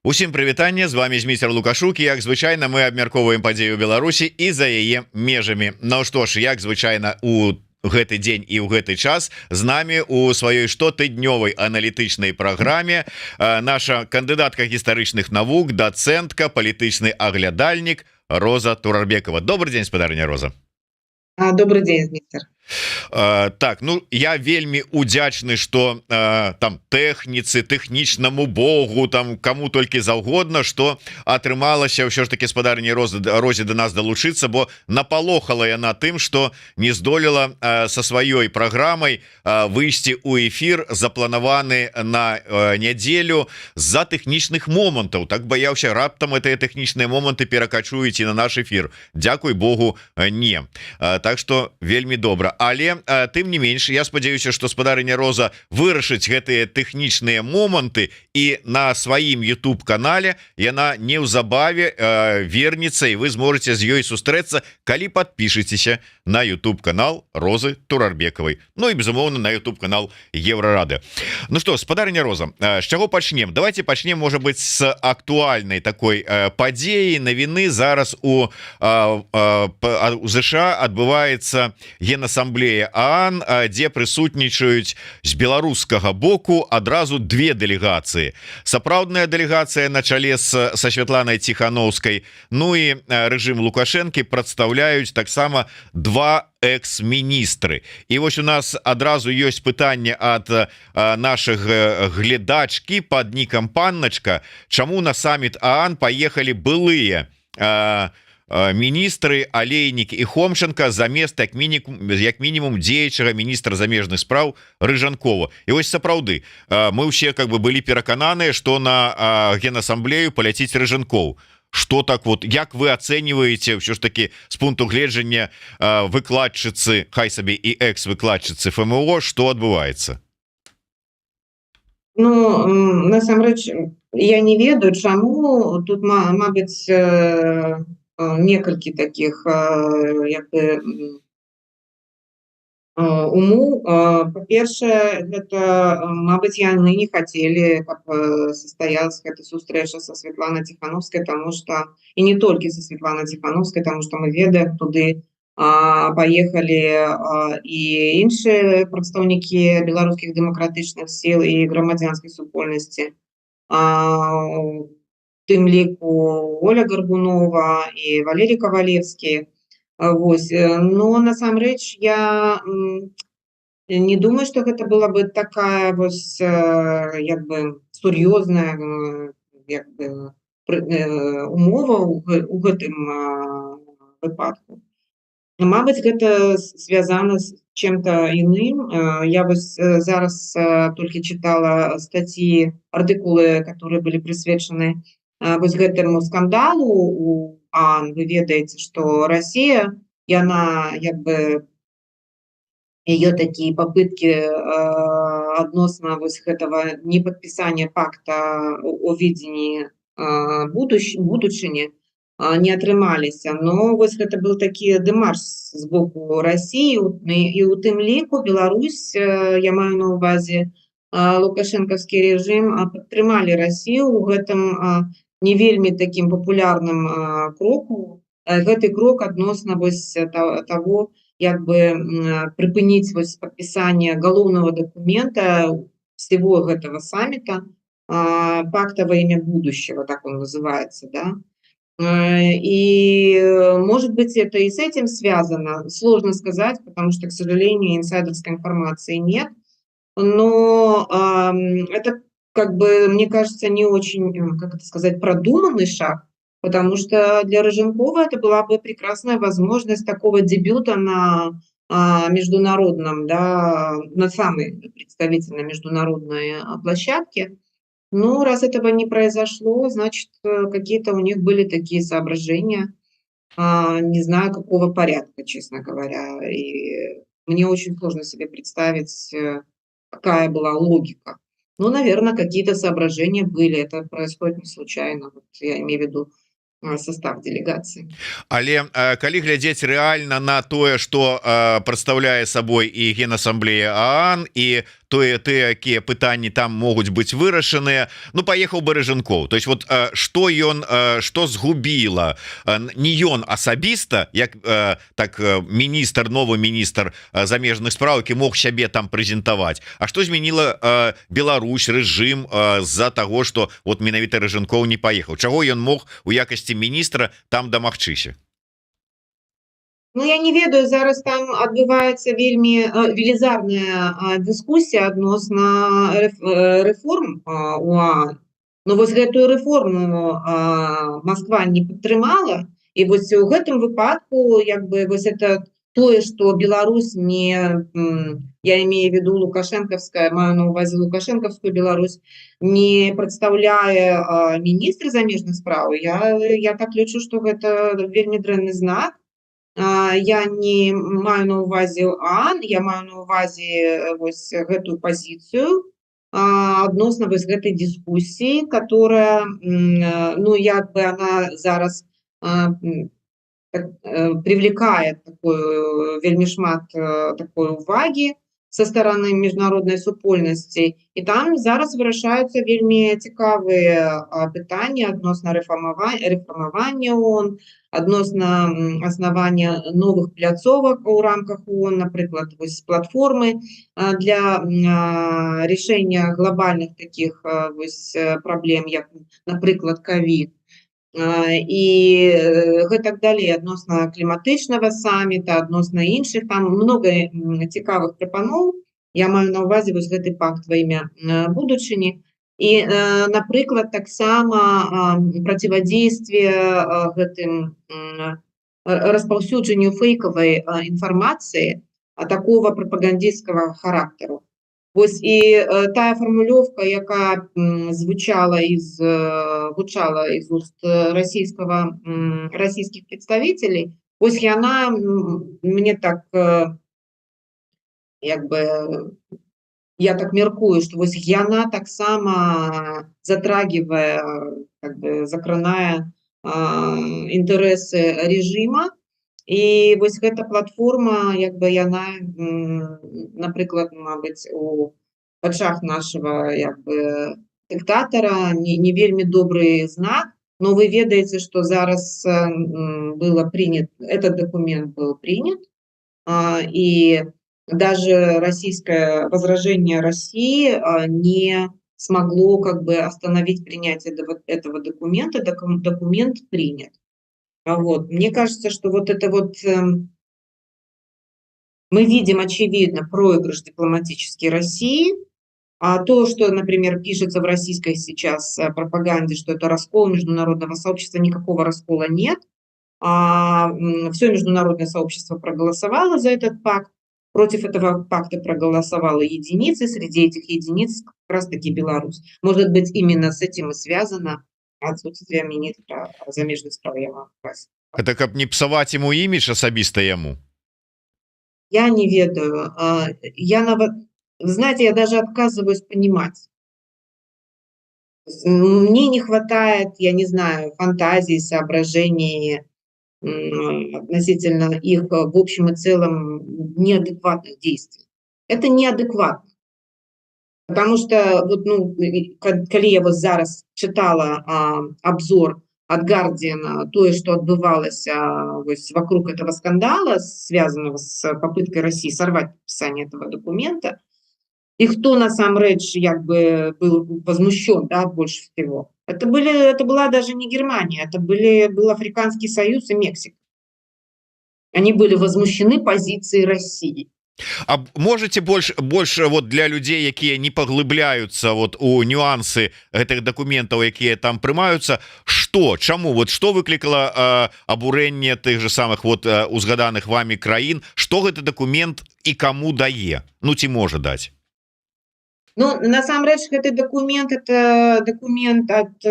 Усім прывітанне, з вами змейстер Лукашук. Як звычайна, мы абмяркоўваем падзею Беларусі і за яе межамі. Ну што ж, як звычайна у гэты дзень і ў гэты час з намі у сваёй штотыднёвай аналітычнай праграме наша кандыдатка гістарычных навук, дацэнтка, палітычны аглядальнік Роза Турарбекова. Добрый дзень, спадарня Роза. Добрый дзень, змейстер. Так, ну я вельмі удзячны, что там тэхніцы, тэхнічнаму Богу, там кому толькі заўгодна, что атрымалася ўсё ж таки спадарні Розе до нас далучыцца, бо напалохала яна тым, что не здолела со сваёй праграмай выйсці ў эфир, запланаваны на нядзелю з-за тэхнічных момантаў. Так баяўся, раптам гэтыя тэхнічныя моманты перакачуюць і на наш эфир. Дзякуй Богу, не. Так что вельмі добра. Але тым не менш, я спадзяюся, што спадарыня Роза вырашыць гэтыя тэхнічныя моманты і на сваім YouTube канале яна неўзабаве вернецца, і вы зможаце з ёй сустрэцца, калі падпішыцеся на YouTube канал Розы Турарбекавай. Ну і безумоўна на YouTube канал Еврорады. Ну што, спадарыня Роза, з чаго пачнем? Давайте пачнем, можа быць, з актуальнай такой падзеі, навіны. Зараз у ЗША адбываецца Генасамблея ААН, дзе прысутнічаюць з беларускага боку адразу две дэлегацыі. Сапраўдная дэлегацыя на чале са Святланай Ціхановскай, ну і рэжым Лукашэнкі прадстаўляюць таксама два экс-міністры. І вось у нас адразу ёсць пытанне ад нашых глядачкі пад нікам Панначка, чаму на саміт ААН паехалі былыя міністры Алейнік і Хомченко замест як мінімум дзеючага міністра замежных спраў Рыжанкова. І вось сапраўды мы ўсе как бы былі перакананыя, што на Генасамблею паляціць Рыжанков. Что так вот, як вы ацэньваеце ўсё ж таки з пункту гледжання выкладчыцы, хай сабе і экс-выкладчыцы ФМО, што адбываецца? Ну, насамрэч, я не ведаю, чаму тут, мабыць, некалькі таких умоў. Па-першае, гэта, мабыць, яны не хацелі, каб состоялась гэта сустрэча са Святланай Ціхановскай, таму што і не толькі са Святланай Ціхановскай, таму што мы ведаем, туды паехалі і іншыя прадстаўнікі беларускіх дэмакратычных сіл і грамадзянскай супольнасці. Тым ліку Оля Гарбунова і Валерий Кавалевскі. Вось. Но насамрэч я не думаю, што гэта была бы такая вось як бы сур'ёзная як бы умова ў гэтым выпадку. Мабыць, гэта звязана з чым-то іным. Я вось зараз толькі чытала статьи, артыкулы, которые былі прысвечаны вось гэтаму скандалу у ААН. Вы ведаеце, што Расія, яна як бы ее такие попытки адносна вось гэтага неподпісання пакта о видении будучыні не атрымаліся. Но вось гэта был такі дэмарш з боку Расіі, і у тым ліку Беларусь, я маю на увазе лукашэнкаўскі рэжым, падтрымалі Расію ў гэтым не вельмі таким папулярным кроку. Гэты крок адносна вось того, як бы прыпыніць вось падпісанне галоўнага документа всего гэтага саммита, пакта во имя будущего, так он называется, да. И может быть это и с этим связано, сложно сказать, потому что, к сожалению, инсайдерской информации нет. Но это, как бы, мне кажется, не очень, как это сказать, продуманный шаг, потому что для Рыженкова это была бы прекрасная возможность такого дебюта на международном, да, на самой представительной международной площадке. Но раз этого не произошло, значит, какие-то у них были такие соображения, не знаю, какого порядка, честно говоря. И мне очень сложно себе представить, какая была логика. Ну, наверное, какие-то соображения были. Это происходит не случайно. Вот я имею в виду состав делегации. Але калі глядзець рэальна на тое, што прадстаўляе сабой і Генасамблея ААН, і тыя якія пытанні там могуць быць вырашаныя. Ну паехаў Барыжанкоў, то есть вот что ён что згубіла не ён асабіста як так міністр, новы міністр замежных спраў, які мог сябе там прэзентаваць, а што змяніла Беларусь, рэжым з-за таго, што вот менавіта Рыжанкоў не паехаў, чаго ён мог у якасці міністра там дамагчыся? Ну, я не ведаю, зараз там адбываецца вельмі велізарная дыскусія адносна рэформ у ААН. Ну вось гэтую рэформу Масква не падтрымала, і вось у гэтым выпадку як бы вось это тое, што Беларусь не, я имею в виду лукашэнкаўская, маю на увазе лукашэнкаўскую Беларусь, не прадстаўляе міністр замежных спраў, я так лічу, што гэта вельмі дрэнны знак. Я не маю на увазе ААН, я маю на увазе вось гэтую пазіцыю адносна вось гэтай дыскусіі, которая, ну, як бы она зараз привлекает такую вельмі шмат такой увагі со стороны міжнароднай супольнасці, і там зараз вырашаюцца вельмі цікавыя пытанні адносна рэфармавання ООН, адносна аснавання новых пляцовак у рамках ООН, напрыклад, вось платформы для рашэння глобальных таких вось праблем, як, напрыклад, ковід. І гэтак далей адносна кліматычнага самміта, адносна іншых, там много цікавых прапаноў. Я маю на увазе вось гэты пакт во імя будучыні. І, напрыклад, таксама процівадзействие гэтым распаўсюджанню фейкавай інфармацыі такого прапагандысцкага характару. Вось і тая фармулёўка, якая гучала из уст расійскіх прадстаўителей, вось яна мне так як бы я так мяркую, што вось яна таксама затрагивае, как бы закранае інтарэсы рэжыма. І вось гэта платформа, як бы яна, напрыклад, мабыць, у вачах нашага як бы дыктатара не вельмі добры знак. Но вы ведаеце, што зараз было принят, этот документ был принят, и даже российское возражение России не смогло как бы остановить принятие этого документа. Документ принят. Вот. Мне кажется, что вот это вот мы видим, очевидно, проигрыш дипломатический России, а то, что, например, пишется в российской сейчас пропаганде, что это раскол международного сообщества, никакого раскола нет. Все международное сообщество проголосовало за этот пакт. Против этого пакта проголосовало единицы, среди этих единиц как раз-таки Беларусь. Может быть, именно с этим и связано отсутствие министра замежных спраў. Это каб не псаваць ему імідж асабіста яму? Я не ведаю. Знаете, я даже отказываюсь понимать. Мне не хватает, я не знаю, фантазии, соображений относительно их в общем и целом неадекватных действий. Это неадекватно. Потому что вот, ну, калі я вот зараз читала обзор от Гардиана, тое, что отбывалось вокруг этого скандала, связанного с попыткой России сорвать подписание этого документа, и кто насамрэч як бы был возмущен, да, больше всего, это была даже не Германия, это был Африканский Союз и Мексика. Они были возмущены позицией России. А можете больше вот для людей, якія не паглыбляюцца вот у нюансы гэтых документаў, якія там прымаюцца, чаму вот что выклікала абурэнне тых же самых вот узгаданых вами краін, что гэты документ і кому дае, ну ці можа даць? Ну, насамрэч, гэты документ, это документ от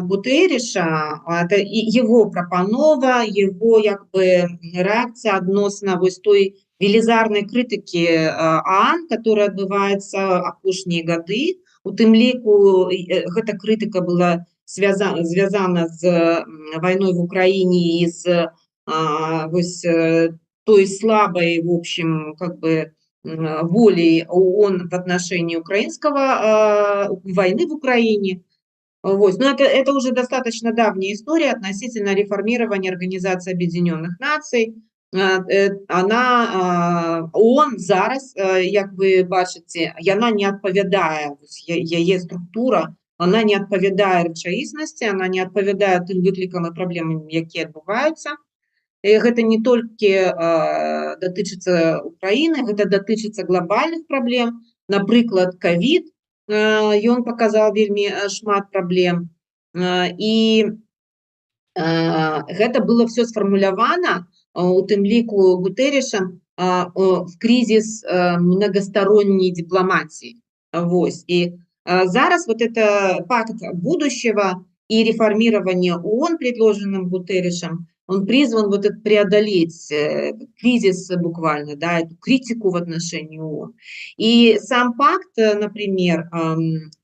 Гутэриша, это его прапанова, его як бы реакция адносна вось той велізарнай крытыкі ААН, которая адбываецца апошнія гады. У тым ліку гэта крытыка была звязана з вайной в Украине и з вось той слабой, в общем, как бы волей ООН в отношении войны в Украине. Вот. Но это уже достаточно давняя история относительно реформирования Организации Объединенных Наций. ООН зараз, як ви бачите, вона не відповідає, її структура, вона не відповідає речаісності, вона не відповідає тим викликам і проблемам, які відбуваються. Гэта не толькі датычыцца Украіны, гэта датычыцца глобальных праблем. Напрыклад, ковід, ён паказаў вельмі шмат праблем. І гэта было все сфармулявана, у тым ліку Гутэрэшам, в кризис многосторонней дипломатии. Вось. И зараз вот это пакт будущего и реформирование ООН, предложенным Гутэрэшем, он призван вот это преодолеть кризис буквально, да, эту критику в отношении ООН. И сам пакт, например,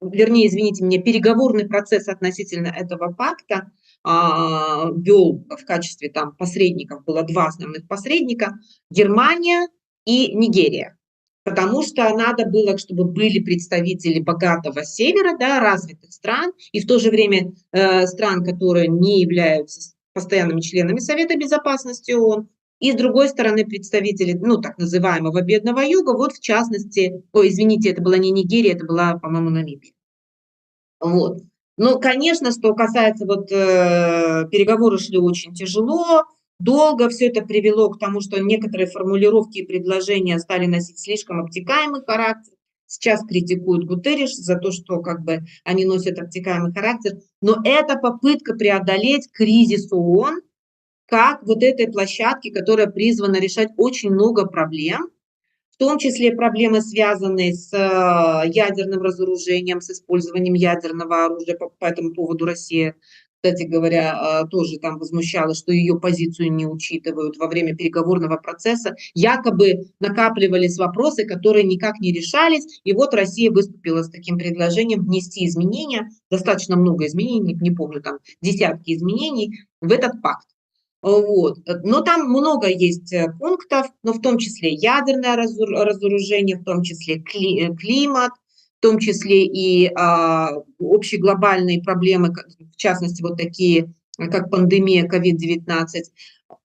вернее, извините меня, переговорный процесс относительно этого пакта вел в качестве там посредников, было два основных посредника, Германия и Нигерия. Потому что надо было, чтобы были представители богатого севера, да, развитых стран, и в то же время стран, которые не являются постоянными членами Совета Безопасности ООН, и с другой стороны представители, ну, так называемого бедного юга, вот в частности, извините, это была не Нигерия, это была, по-моему, Намибия. Вот. Но, конечно, что касается вот переговоры шли очень тяжело, долго, все это привело к тому, что некоторые формулировки и предложения стали носить слишком обтекаемый характер. Сейчас критикуют Гутерреш за то, что как бы они носят обтекаемый характер, но это попытка преодолеть кризис ООН как вот этой площадки, которая призвана решать очень много проблем, в том числе проблемы, связанные с ядерным разоружением, с использованием ядерного оружия. По этому поводу Россия, кстати говоря, тоже там возмущалась, что ее позицию не учитывают во время переговорного процесса. Якобы накапливались вопросы, которые никак не решались. И вот Россия выступила с таким предложением внести изменения, достаточно много изменений, не помню, там десятки изменений в этот пакт. Вот. Но там много есть пунктов, но в том числе ядерное разоружение, в том числе климат, в том числе и общеглобальные проблемы, в частности, вот такие, как пандемия COVID-19,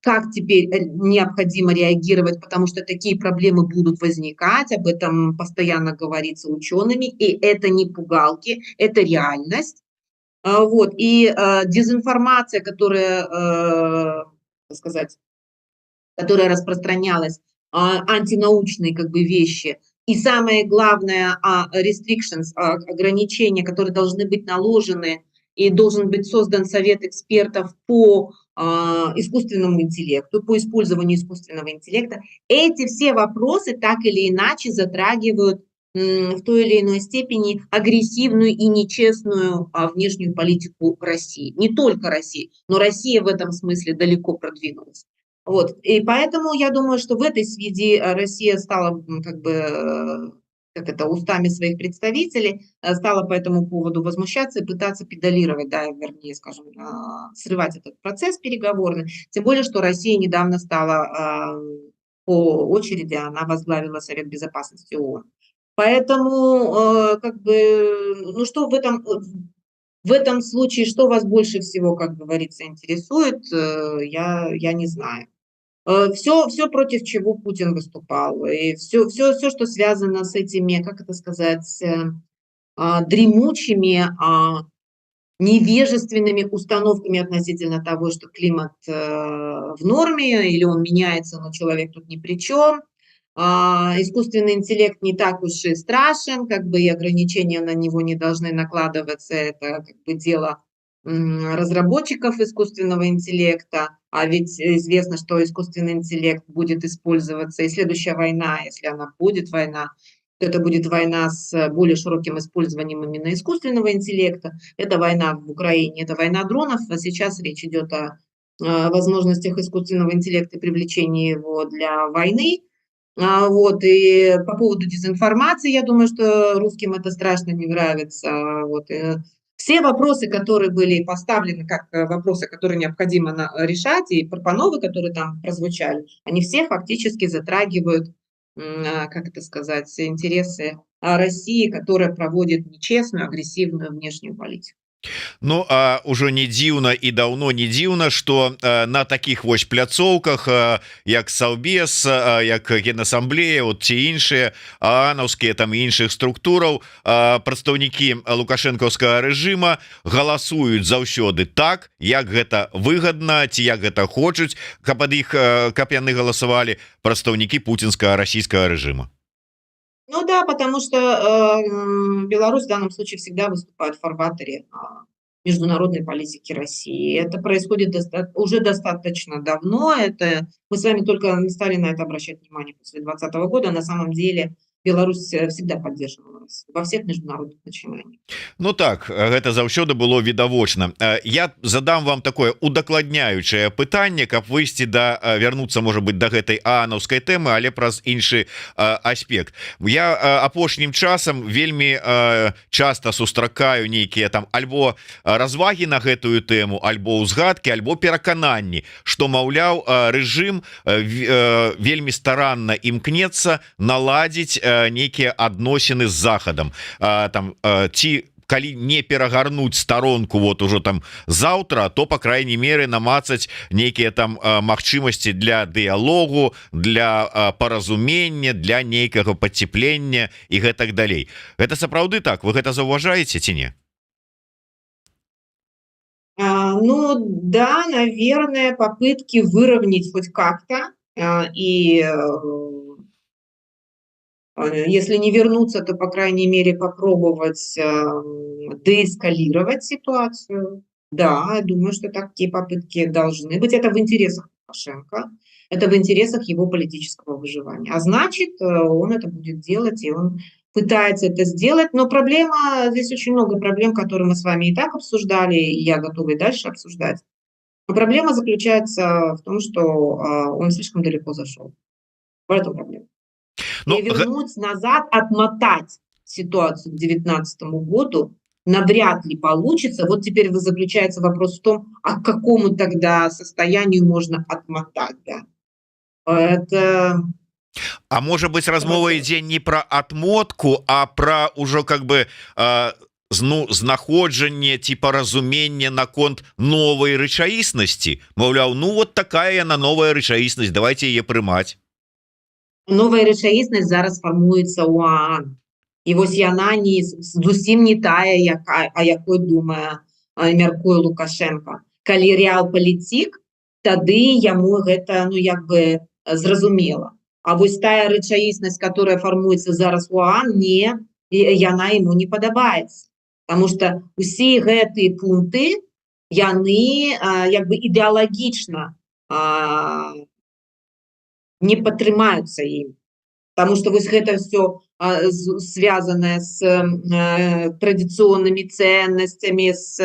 как теперь необходимо реагировать, потому что такие проблемы будут возникать, об этом постоянно говорится учеными, и это не пугалки, это реальность. Вот. И дезинформация, которая, так сказать, которая распространялась, антинаучные как бы вещи, и самое главное, restrictions, ограничения, которые должны быть наложены, и должен быть создан совет экспертов по искусственному интеллекту, по использованию искусственного интеллекта. Эти все вопросы так или иначе затрагивают в той или иной степени агрессивную и нечестную внешнюю политику России. Не только России, но Россия в этом смысле далеко продвинулась. Вот. И поэтому я думаю, что в этой связи Россия стала как бы устами своих представителей, стала по этому поводу возмущаться и пытаться педалировать, да, вернее, скажем, срывать этот процесс переговорный. Тем более, что Россия недавно стала по очереди, она возглавила Совет Безопасности ООН. Поэтому, как бы, ну что в этом случае, что вас больше всего, как говорится, интересует, я не знаю. Все, против чего Путин выступал, и все, что связано с этими, как это сказать, дремучими, невежественными установками относительно того, что климат в норме, или он меняется, но человек тут ни при чем. Искусственный интеллект не так уж и страшен, как бы и ограничения на него не должны накладываться, это как бы дело разработчиков искусственного интеллекта, а ведь известно, что искусственный интеллект будет использоваться, и следующая война, если она будет война, то это будет война с более широким использованием именно искусственного интеллекта. Это война в Украине, это война дронов, а сейчас речь идет о возможностях искусственного интеллекта и привлечении его для войны. Вот, и по поводу дезинформации, я думаю, что русским это страшно не нравится. Вот, все вопросы, которые были поставлены как вопросы, которые необходимо решать, и пропановы, которые там прозвучали, они все фактически затрагивают как это сказать, интересы России, которая проводит нечестную, агрессивную внешнюю политику. Ну а ўжо не дзіўна і даўно не дзіўна что на таких вось пляцоўках як Саўбез, як Генасамблея вот ці іншыя анаўскія там іншых структураў прадстаўнікі лукашэнкаўскага рэжыма галасуюць заўсёды так як гэта выгадна ці як гэта хочуць каб ад іх каб яны галасавалі прадстаўнікі пуцінскага расійскага рэжыма. Ну да, потому что Беларусь в данном случае всегда выступает в фарватере международной политики России. Это происходит уже достаточно давно. Мы с вами только стали на это обращать внимание после 2020 года. На самом деле Беларусь всегда поддерживала Россию во всех международных начинаниях. Ну так гэта заўсёды было відавочна. Я задам вам такое удакладняючае пытанне каб выйсці да вярнуцца может быть до гэтай анаўскай тэмы але праз іншы аспект. Я апошнім часам вельмі часто сустракаю нейкія там альбо развагі на гэтую тэму альбо ўзгадкі альбо перакананні что маўляў рэжым вельмі старанна імкнецца наладзіць нейкія адносіны з захадам там ці калі не перагарнуць сторонку вот ужо там заўтра то по крайней меры намацаць нейкія там магчымасці для дыялогу для паразумення для нейкага пацеплення і гэтак далей. Гэта сапраўды так вы гэта заўважаеце ці не? Ну да, наверное, попытки выровнять хоть как-то и если не вернуться, то, по крайней мере, попробовать деэскалировать ситуацию. Да, я думаю, что такие попытки должны быть. Это в интересах Лукашенко, это в интересах его политического выживания. А значит, он это будет делать, и он пытается это сделать. Но здесь очень много проблем, которые мы с вами и так обсуждали, и я готова и дальше обсуждать. Но проблема заключается в том, что он слишком далеко зашел. В этом проблема. И вернуть назад, отмотать ситуацию к 2019 году навряд ли получится. Вот теперь заключается вопрос в том, а к какому тогда состоянию можно отмотать. Да? Это... А может быть размова ідзе не про отмотку, а про ўжо как бы знаходжанне типа разумення наконт новой рэчаіснасці. Маўляў, ну вот такая яна новая рэчаіснасць, давайте яе прымаць. Новая рэчаіснасць зараз фармуецца ў ААН. І вось яна зусім не тая, якой думае мяркуе Лукашенко. Калі рэал-палітык, тады яму гэта як бы зразумела. А вось тая рэчаіснасць, которая фармуецца зараз у ААН, яна яму не падабаецца. Потому что усе гэтыя пункты, яны як бы ідэалагічна не падтрымаюцца ім. Потому что вось гэта все связанное с традиционными ценностями, с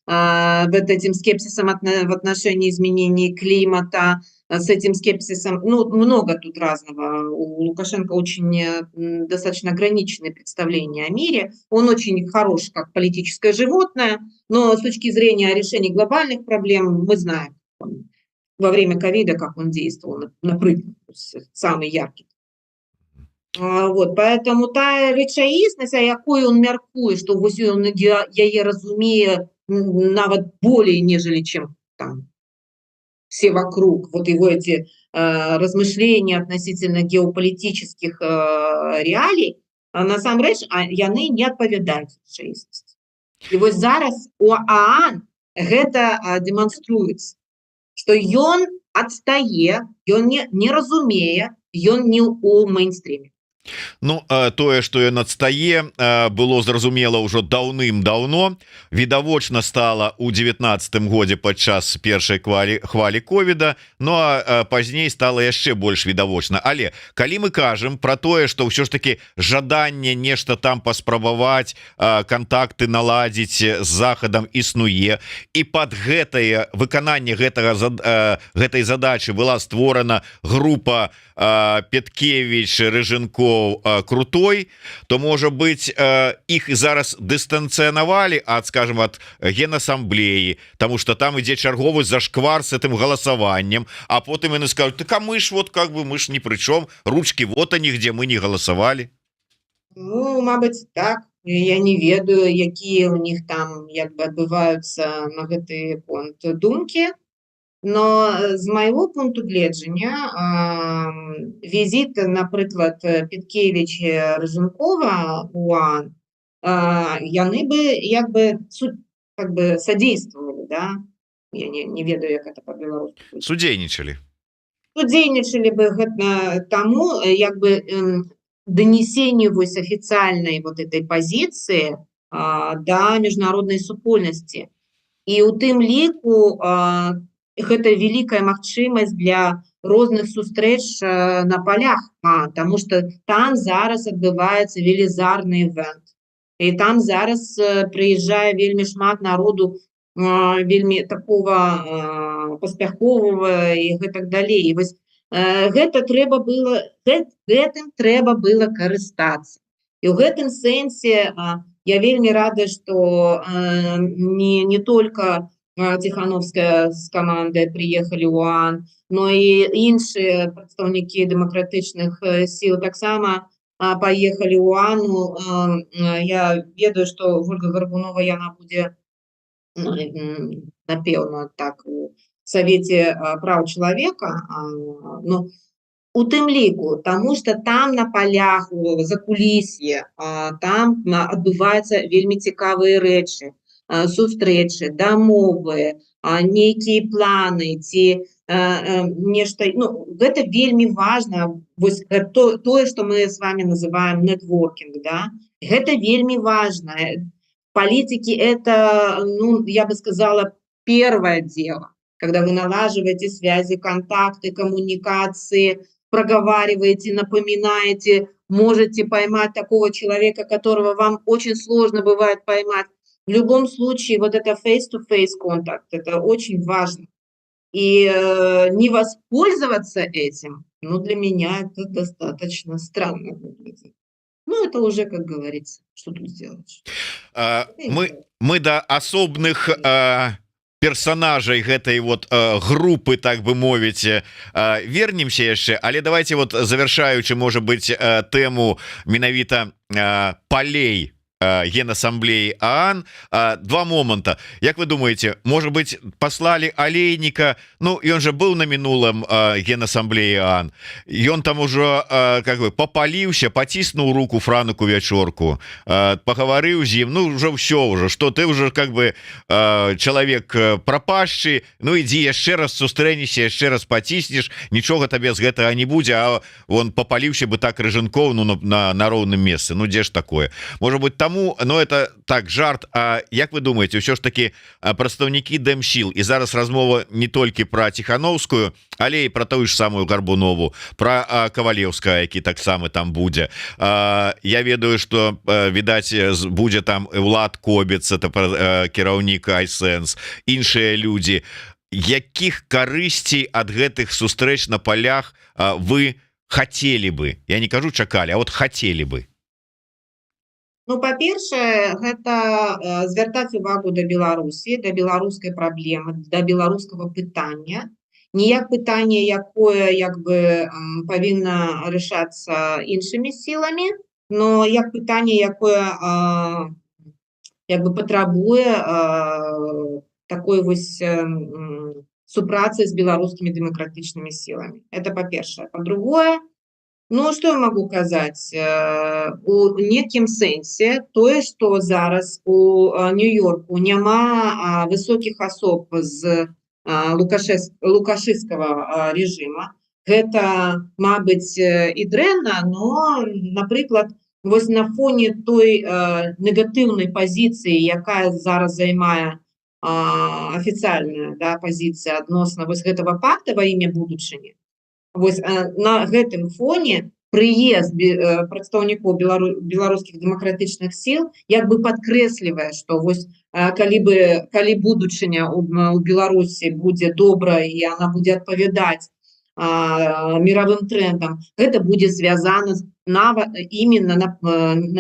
вот этим скепсисом в отношении изменения климата, с этим скепсисом, ну, много тут разного. У Лукашенко очень достаточно ограниченное представление о мире. Он очень хорош как политическое животное, но с точки зрения решения глобальных проблем мы знаем во время ковида, как он действовал, например, самый яркий. Вот, поэтому та рэчаіснасць, якую он мяркуе, што вось ён яе разумее нават болей, нежели чем там все вокруг, вот его эти размышления относительно геополитических реалий, насамрэч, яны не адпавядаюць рэчаіснасці. І вось зараз у ААН гэта дэманструецца, што ён адстае, ён не разумее, ён не ў мейнстріме. Ну тое что ён адстае было зразумела ўжо даўным-даўно, відавочна стала ў 19 годзе падчас першай хвалі ковіда, ну а пазней стала яшчэ больш відавочна. Але калі мы кажам про тое что ўсё ж таки жаданне нешта там паспрабаваць контакты наладзіць з захадам існуе, і под гэтае выкананне гэтай задачи была створана група Петкевич, Рыженков, было крутой, то можа быть іх зараз дыстанцыянавалі ад, скажем, ад генаасамблеі, тому что там ідзе чарговы зашквар с этим галасаваннем, а потым яны скажут: так а мы ж вот как бы мы ж ни пры чём, ручки вот они, где мы не галасавалі. Ну, мабыць, так. Я не ведаю, якія ў них там як бы адбываюцца на гэты конт думкі. Но з майго пункту гледжання візіт, напрыклад, Петкевіча, Разумкова у ОАН, яны бы як бы садзействовали, да? Я не ведаю, як это по-беларуску. Судзейнічалі. Судзейнічалі бы таму як бы донесению вось официальной вот этой позиции да міжнароднай супольнасці. І у тым ліку гэта вялікая магчымасць для розных сустрэч на полях, потому что там зараз адбываецца велізарны івент. І там зараз прыязджае вельмі шмат народу, вельмі такого паспяховага і гэтак далей. І вось гэтым трэба было карыстацца. І ў гэтым сэнсе я вельмі рада, што не только Тихановская с командой приехали в ОАН, но і іншыя прадстаўнікі дэмакратычных сіл таксама поехали в ОАН. Я ведаю, што Ольга Гарбунова яна будзе, напэўна, так у Совете прав чалавека, ну, у тым ліку, таму што там на полях, у закулісье, там адбываюцца вельмі цікавыя рэчы, сустрэчы, дамовы, нейкія планы ці нешта. Ну, гэта вельмі важна, вось тое, што мы з вами называем нетворкінг, да? Гэта вельмі важна. Политики это, ну, я бы сказала, первое дело, когда вы налаживаете связи, контакты, коммуникации, проговариваете, напоминаете, можете поймать такого человека, которого вам очень сложно бывает поймать. В любом случае, вот это face-to-face контакт, это очень важно. И не воспользоваться этим, ну, для меня это достаточно странно выглядит. Ну, это уже, как говорится, что тут сделаешь. Мы до асобных персонажей гэтай вот группы, так бы мовіць, вернемся яшчэ, але давайте вот завершаючы, можа быть, тэму менавіта полей Генаасамблеі ОАН, два момента. Як вы думаете, может быть, послали Олейника? Ну, и он же был на минулом Генаасамблеі ОАН. И он там уже как бы попалился, потиснул руку Франку Вячорку, поговорил с ним. Ну, уже все уже, что ты уже как бы человек пропащий. Ну, иди еще раз сустрэнешься, еще раз потиснешь. Ничего тебе с гэтага не будет, а он попалился бы так Рыженков, ну, на ровном месте. Ну, где ж такое? Может быть, тому, но это так, жарт. А як вы думаете, ўсё ж таки прадстаўнікі Дэмсіл, і зараз размова не толькі про Тихановскую, але і про тую ж самую Гарбунову, про Кавалеўская, які таксама там будзе. Я ведаю, что відаць будзе там Влад Кобец, это кіраўнік iSense, іншыя людзі. Якіх карысцей ад гэтых сустрэч на полях вы хотели бы? Я не кажу чакалі, а вот хотели бы. Ну, па-першае, гэта звяртаць увагу да Беларусі, да беларускай праблемы, да беларускага пытання. Не як пытанне, якое як бы павінна рашацца іншымі сіламі, но як пытанне, якое як бы патрабуе такой вось супрацы з беларускімі дэмакратычнымі сіламі. Это па-першае. Па-другое, ну, што я магу казаць? У некім сэнсе тое, што зараз у Нью-Йорку няма высокіх асоб з лукашыцкага рэжыма. Гэта, мабыць, і дрэнна, но, напрыклад, вось на фоне той негатыўнай пазіцыі, якая зараз займае афіцыяльная, да, пазіцыя адносна вось гэтага пакта во імя будучыні, вось на гэтым фоне прыезд прадстаўнікоў беларускіх дэмакратычных сіл як бы падкрэслівае, што вось калі будучыня у Беларусі будзе добрая і она будзе адпавядаць мировым трендам, это будет звязано именно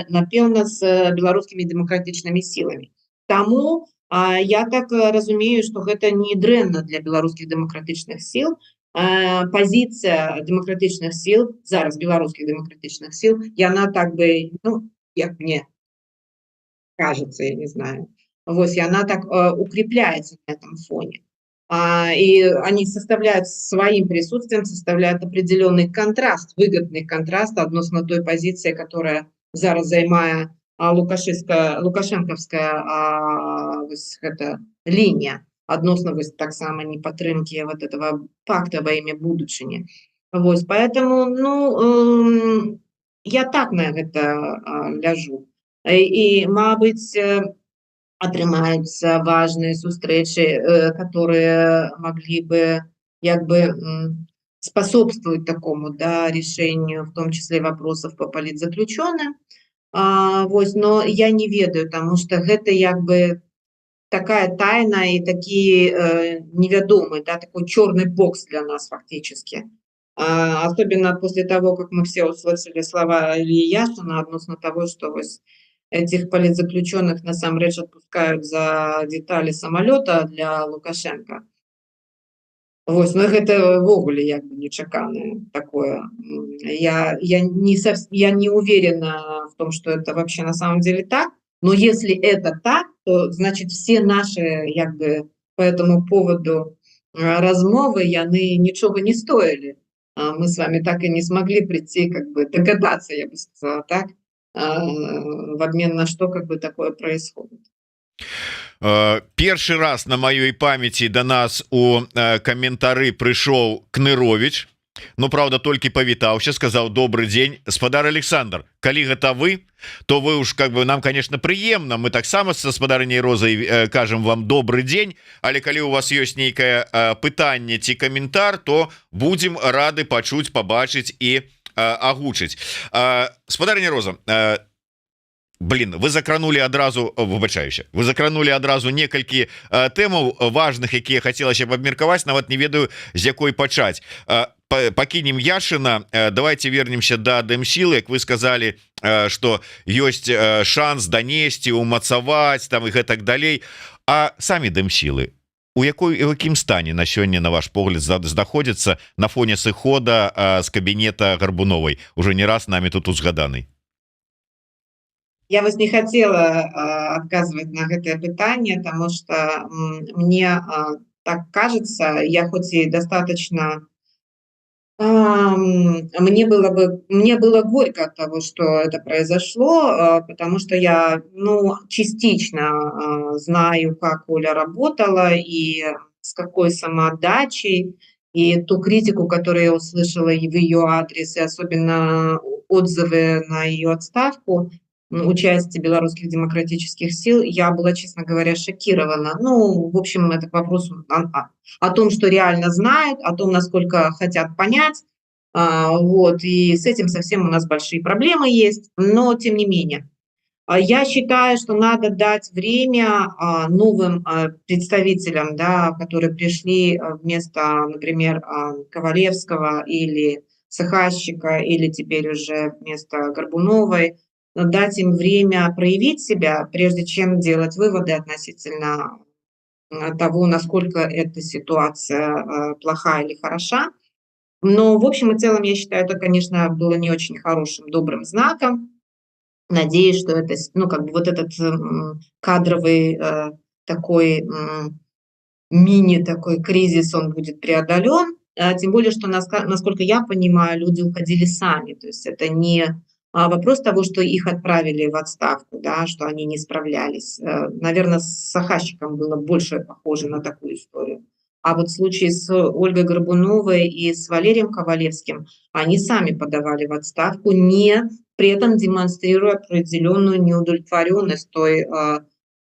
напэўна з беларускімі дэмакратычнымі сіламі. Таму я так разумею, што гэта не дрэнна для беларускіх дэмакратычных сіл. Пазіцыя дэмакратычных сіл, зараз беларускіх дэмакратычных сіл, яна так бы, ну, як мне кажется, я не знаю, вось, и она так укрепляется на этом фоне. И они составляют своим присутствием, составляют определенный контраст, выгодный контраст адносно той позиции, которая зараз займае лукашэнкаўская гэта лінія адносно вось таксама непадтрымки вот этого пакта во імя будучыні. Вось, поэтому, ну, я так на гэта ляжу. И, мабыць, атрымаюцца важные сустрэчы, которые могли бы як бы способствовать такому, да, решению, в том числе вопросов по политзаключенным. Вось, но я не ведаю, потому что гэта як бы такая тайна и такие невядомые, да, такой черный бокс для нас фактически. Особенно после того, как мы все услышали слова Ильи Яшина относно того, что вось этих политзаключенных насамрэч отпускают за детали самолета для Лукашенко. Вось, но гэта ввогуле як бы нечаканное такое. Я не уверена в том, что это вообще на самом деле так, но если это так, то значит все наши як бы по этому поводу размовы яны ничего не стоили. Мы с вами так и не смогли прийти, как бы догадаться, я бы сказала так, в обмен на что как бы такое происходит. Першы раз на маёй памяти до нас у каментары прыйшоў Кнырович. Ну, правда, толькі павітаўся, сказаў добрый день, спадар Александр, калі гэта вы, то вы уж как бы нам, конечно, прыемна, мы таксама с спадарыняй Розай кажам вам добрый день, але калі у вас ёсць нейкае пытанне ці каментар, то будем рады пачуць, пабачыць і агучыць. Спадарыня Роза, блин, вы закранули адразу, выбачаюся, вы закранули адразу некалькі тэмаў важных, якія хацелася б абмеркаваць, нават не ведаю, з якой пачаць. Пакінем Яшина, давайте вернемся до Дэмсілы. Як вы сказали, что ёсць шанс данесці, умацаваць там і гэтак далей. А самі Дэмсілы у якім стане на сёння, на ваш погляд, знаходзіцца на фоне сыхода з кабінета Гарбуновай, уже не раз нами тут узгаданный? Я вот не хотела отказывать на это питание, потому что мне так кажется, я хоть и достаточно... Мне было горько от того, что это произошло, потому что я, ну, частично знаю, как Оля работала и с какой самоотдачей, и ту критику, которую я услышала и в ее адрес, и особенно отзывы на ее отставку, участие белорусских демократических сил, я была, честно говоря, шокирована. Ну, в общем, это к вопросу о том, что реально знают, о том, насколько хотят понять. Вот, и с этим совсем у нас большие проблемы есть, но тем не менее. Я считаю, что надо дать время новым представителям, да, которые пришли вместо, например, Ковалевского или Сахащика, или теперь уже вместо Горбуновой, дать им время проявить себя, прежде чем делать выводы относительно того, насколько эта ситуация плохая или хороша. Но в общем и целом, я считаю, это, конечно, было не очень хорошим, добрым знаком. Надеюсь, что это, ну, как бы вот этот кадровый такой мини такой кризис, он будет преодолен. Тем более, что, насколько я понимаю, люди уходили сами. То есть это не вопрос того, что их отправили в отставку, да, что они не справлялись. Наверное, с Сахащиком было больше похоже на такую историю. А вот в случае с Ольгой Горбуновой и с Валерием Ковалевским, они сами подавали в отставку, при этом демонстрируя определенную неудовлетворенность той,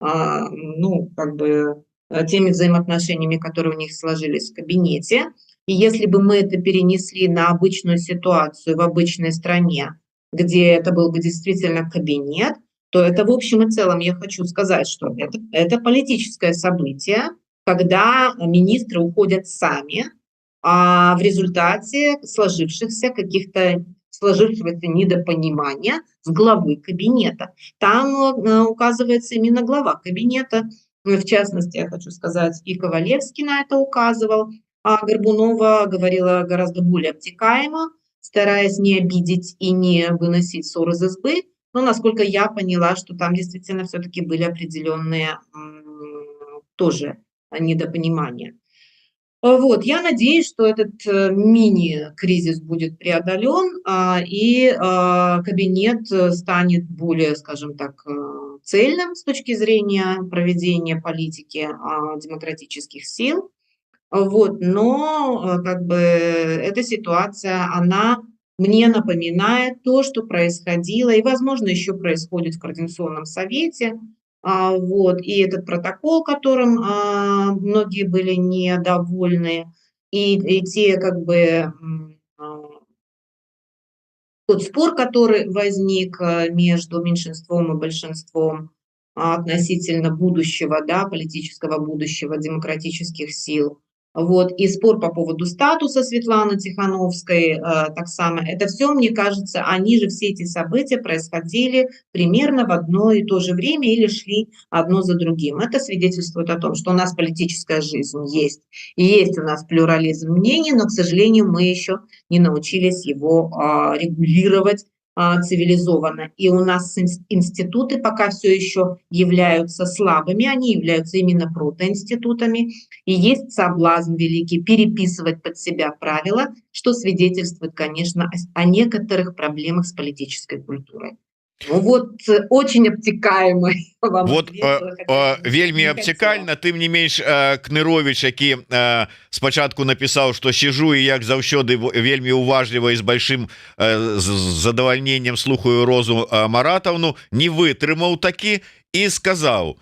ну, как бы, теми взаимоотношениями, которые у них сложились в кабинете. И если бы мы это перенесли на обычную ситуацию в обычной стране, где это был бы действительно кабинет, то это в общем и целом, я хочу сказать, что это политическое событие, когда министры уходят сами, в результате сложившегося недопонимания с главы кабинета. Там указывается именно глава кабинета. В частности, я хочу сказать, и Ковалевский на это указывал, а Горбунова говорила гораздо более обтекаемо, стараясь не обидеть и не выносить ссор из избы. Но, насколько я поняла, что там действительно все-таки были определенные тоже недопонимания. Вот, я надеюсь, что этот мини-кризис будет преодолен, и кабинет станет более, скажем так, цельным с точки зрения проведения политики демократических сил. Вот, но как бы эта ситуация, она мне напоминает то, что происходило и, возможно, еще происходит в Координационном совете. Вот, и этот протокол, которым многие были недовольны, и те как бы тот спор, который возник между меньшинством и большинством относительно будущего, да, политического будущего демократических сил. Вот, и спор по поводу статуса Светланы Тихановской, так само, это все, мне кажется, они же, все эти события происходили примерно в одно и то же время или шли одно за другим. Это свидетельствует о том, что у нас политическая жизнь есть, и есть у нас плюрализм мнений, но, к сожалению, мы еще не научились его регулировать цивилизованно. И у нас институты пока все еще являются слабыми, они являются именно протоинститутами, и есть соблазн великий переписывать под себя правила, что свидетельствует, конечно, о некоторых проблемах с политической культурой. Ну вот, очень обтекаемый вам Вот ответ, хотя вельмі не абцікальна, тым не менш Кнырович, які спачатку напісаў, што сижу і як заўсёды вельмі уважліва і з большим задавальненнем слухаю Розу Маратаўну, не вытрымаў такі і сказаў: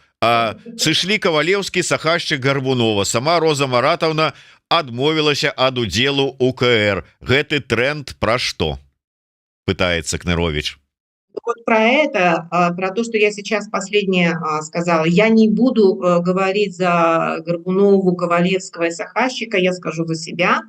сышлі Кавалеўскі, Сахашчык, Гарбунова. Сама Роза Маратаўна адмовілася ад удзелу УКР. Гэты тренд пра што? Пытаецца Кнырович. Вот про это, про то, что я сейчас последнее сказала, я не буду говорить за Горбунову, Ковалевского и Сахащика, я скажу за себя.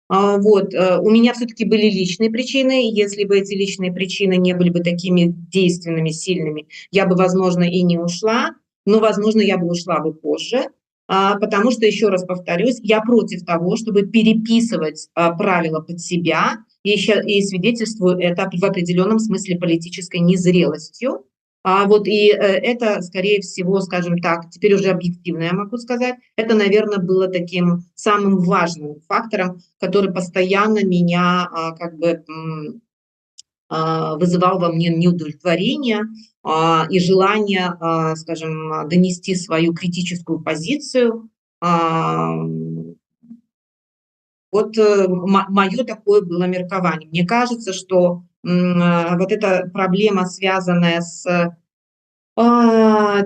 Вот, у меня все-таки были личные причины, если бы эти личные причины не были бы такими действенными, сильными, я бы, возможно, и не ушла, но, возможно, я бы ушла бы позже, потому что, еще раз повторюсь, я против того, чтобы переписывать правила под себя, и свидетельствую это в определенном смысле политической незрелостью. Вот, и это, скорее всего, скажем так, теперь уже объективно я могу сказать, это, наверное, было таким самым важным фактором, который постоянно меня как бы вызывал во мне неудовлетворение и желание, скажем, донести свою критическую позицию. Вот мое такое было меркование. Мне кажется, что вот эта проблема, связанная с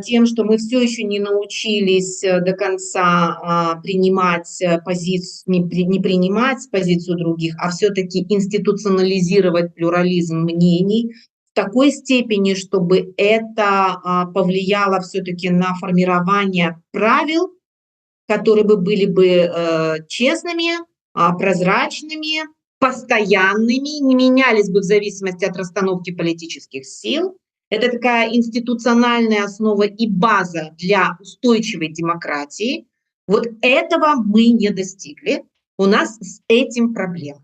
тем, что мы все еще не научились до конца принимать позицию, не принимать позицию других, а все-таки институционализировать плюрализм мнений в такой степени, чтобы это повлияло все-таки на формирование правил, которые бы были бы честными, прозрачными, постоянными, не менялись бы в зависимости от расстановки политических сил. Это такая институциональная основа и база для устойчивой демократии. Вот этого мы не достигли. У нас с этим проблема.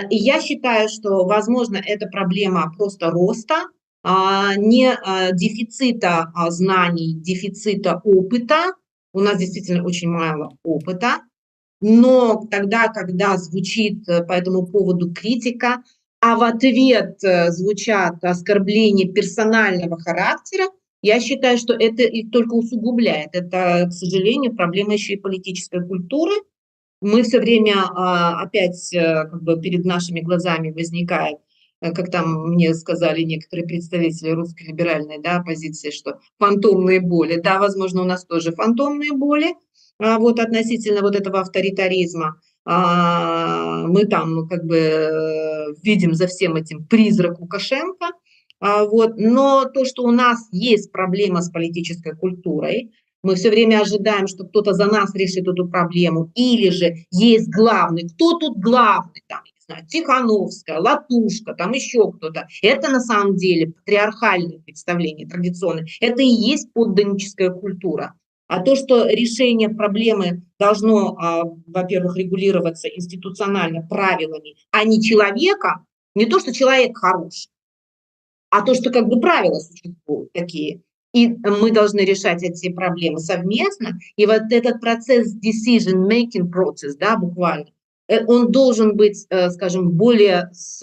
И я считаю, что, возможно, это проблема просто роста, не дефицита знаний, дефицита опыта. У нас действительно очень мало опыта. Но тогда, когда звучит по этому поводу критика, а в ответ звучат оскорбления персонального характера, я считаю, что это их только усугубляет. Это, к сожалению, проблема еще и политической культуры. Мы все время опять как бы перед нашими глазами возникает, как там мне сказали некоторые представители русской либеральной, да, оппозиции, что фантомные боли. Да, возможно, у нас тоже фантомные боли, вот относительно вот этого авторитаризма. Мы там как бы видим за всем этим призрак Лукашенко. Вот. Но то, что у нас есть проблема с политической культурой, Мы все время ожидаем, что кто-то за нас решит эту проблему, или же есть главный. Кто тут главный? Там, я не знаю, Тихановская, Латушка, там еще кто-то. Это на самом деле патриархальное представление, традиционное. Это и есть подданническая культура. А то, что решение проблемы должно, во-первых, регулироваться институционально правилами, а не человека, не то, что человек хороший, а то, что как бы правила существуют такие. И мы должны решать эти проблемы совместно. И вот этот процесс decision-making процесс, да, буквально, он должен быть, скажем, более с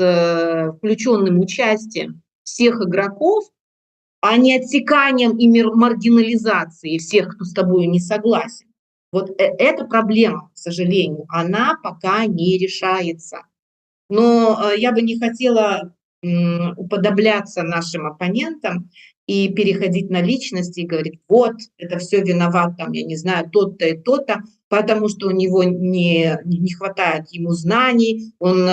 включенным участием всех игроков, а не отсеканием и маргинализацией всех, кто с тобой не согласен. Вот эта проблема, к сожалению, она пока не решается. Но я бы не хотела уподобляться нашим оппонентам и переходить на личности и говорить, вот, это все виноват, там, я не знаю, тот-то и тот-то, потому что у него не хватает ему знаний, он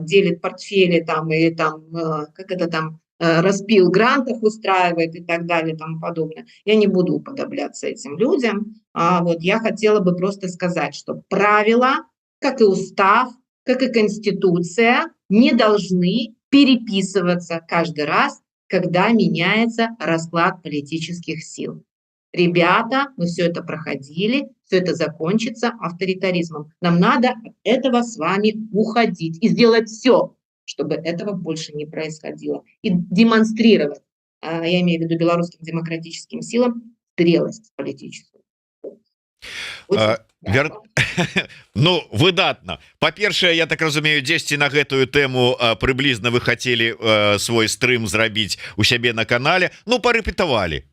делит портфели там, и там, как это там, распил грантов устраивает и так далее и тому подобное. Я не буду уподобляться этим людям. Вот я хотела бы просто сказать, что правила, как и устав, как и Конституция, не должны переписываться каждый раз, когда меняется расклад политических сил. Ребята, мы все это проходили, все это закончится авторитаризмом. Нам надо от этого с вами уходить и сделать все, чтобы этого больше не происходило. И демонстрировать, я имею в виду белорусским демократическим силам, зрелость политическую. Очень Ну выдатна. Па-першае, я так разумею, дзесьці на гэтую тэму прыблізна вы хацелі свой стрым зрабіць у сябе на канале, ну парэпетавалі.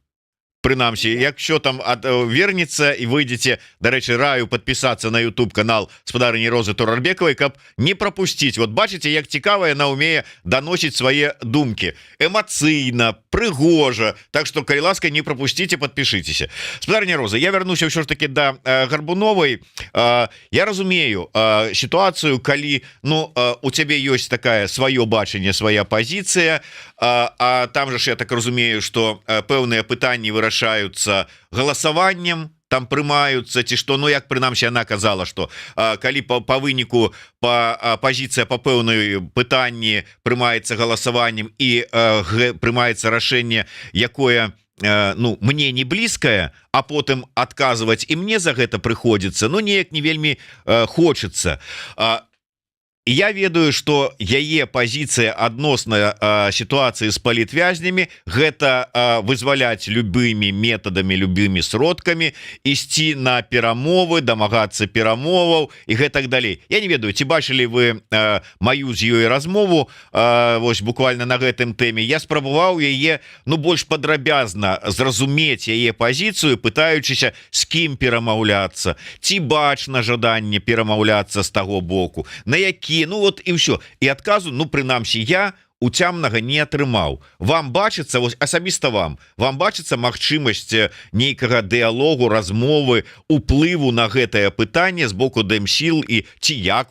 Прынамсі, якщо там вернется і выйдзеце, дарэчы, раю подпісацца на YouTube канал спадарыні Розы Турарбекавай, каб не пропусціць. Вот бачыце, як цікава яна умее даносіць свае думкі эмацыйна, прыгожа. Так что, калі ласка, не пропусціце, подпішыцеся. Спадарыня Роза, я вярнуся ўсё ж таки да Гарбуновай. Я разумею сітуацыю, калі у цябе ёсць такая сваё бачанне, свая пазіцыя, а там же ж я так разумею, что пэўныя пытанні вырашаюцца галасаваннем, там прымаюцца ці што, ну як прынамсі яна казала, что калі па выніку пазіцыя па пэўнай пытанні прымаецца галасаваннем і прымаецца рашэнне, якое мне не блізкае, а потым адказваць і мне за гэта прыходзіцца, неяк не вельмі хочацца. Я ведаю, что яе позиция адносна ситуации с палітвязнямі гэта вызваляць любымі методами, любымі сродками, ісці на перамовы, дамагацца перамоваў и гэтак далей. Я не ведаю, ці бачылі вы маю з ёй размову вось буквально на гэтым тэме. Я спрабаваў яе больш падрабязна зразумець яе позицию, пытаючыся з кім перамаўляцца, ці бачна жаданне перамаўляцца з таго боку, на які вот і ўсё, і адказу прынамсі я уцямнага не атрымаў. Вам бачыцца, вось асабіста вам бачыцца магчымасць нейкага дыялогу, размовы, уплыву на гэтае пытанне з боку Дэмсіл, і ці як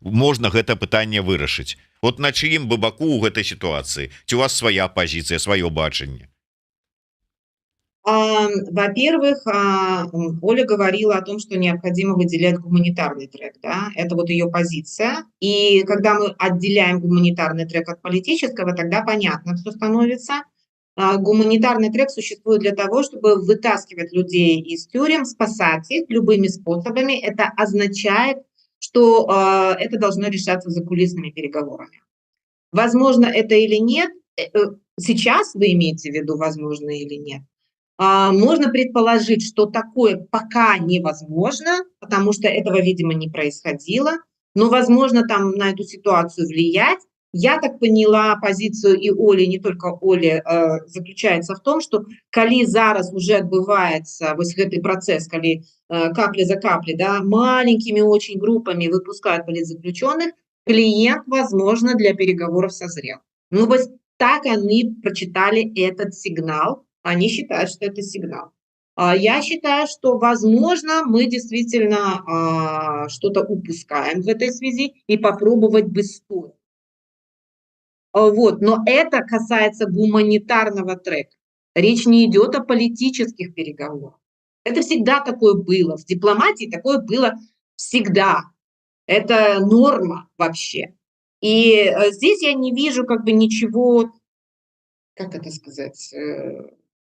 можна гэта пытанне вырашыць? Вот на чыім бы баку ў гэтай сітуацыі? Ці у вас свая пазіцыя, сваё бачанне? Во-первых, Оля говорила о том, что необходимо выделять гуманитарный трек, да, это вот ее позиция. И когда мы отделяем гуманитарный трек от политического, тогда понятно, что становится. Гуманитарный трек существует для того, чтобы вытаскивать людей из тюрем, спасать их любыми способами. Это означает, что это должно решаться закулисными переговорами. Возможно это или нет, сейчас вы имеете в виду, возможно или нет. Можно предположить, что такое пока невозможно, потому что этого, видимо, не происходило, но, возможно, там на эту ситуацию влиять. Я так поняла позицию и Оли, не только Оли, заключается в том, что калі зараз уже отбывается вот этот процесс, калі капля за каплей, да, маленькими очень группами выпускают политзаключенных, клиент, возможно, для переговоров созрел. Вот так они прочитали этот сигнал. Они считают, что это сигнал. Я считаю, что, возможно, мы действительно что-то упускаем в этой связи, и попробовать бы стоит. Вот. Но это касается гуманитарного трека. Речь не идет о политических переговорах. Это всегда такое было. В дипломатии такое было всегда. Это норма вообще. И здесь я не вижу как бы ничего, как это сказать,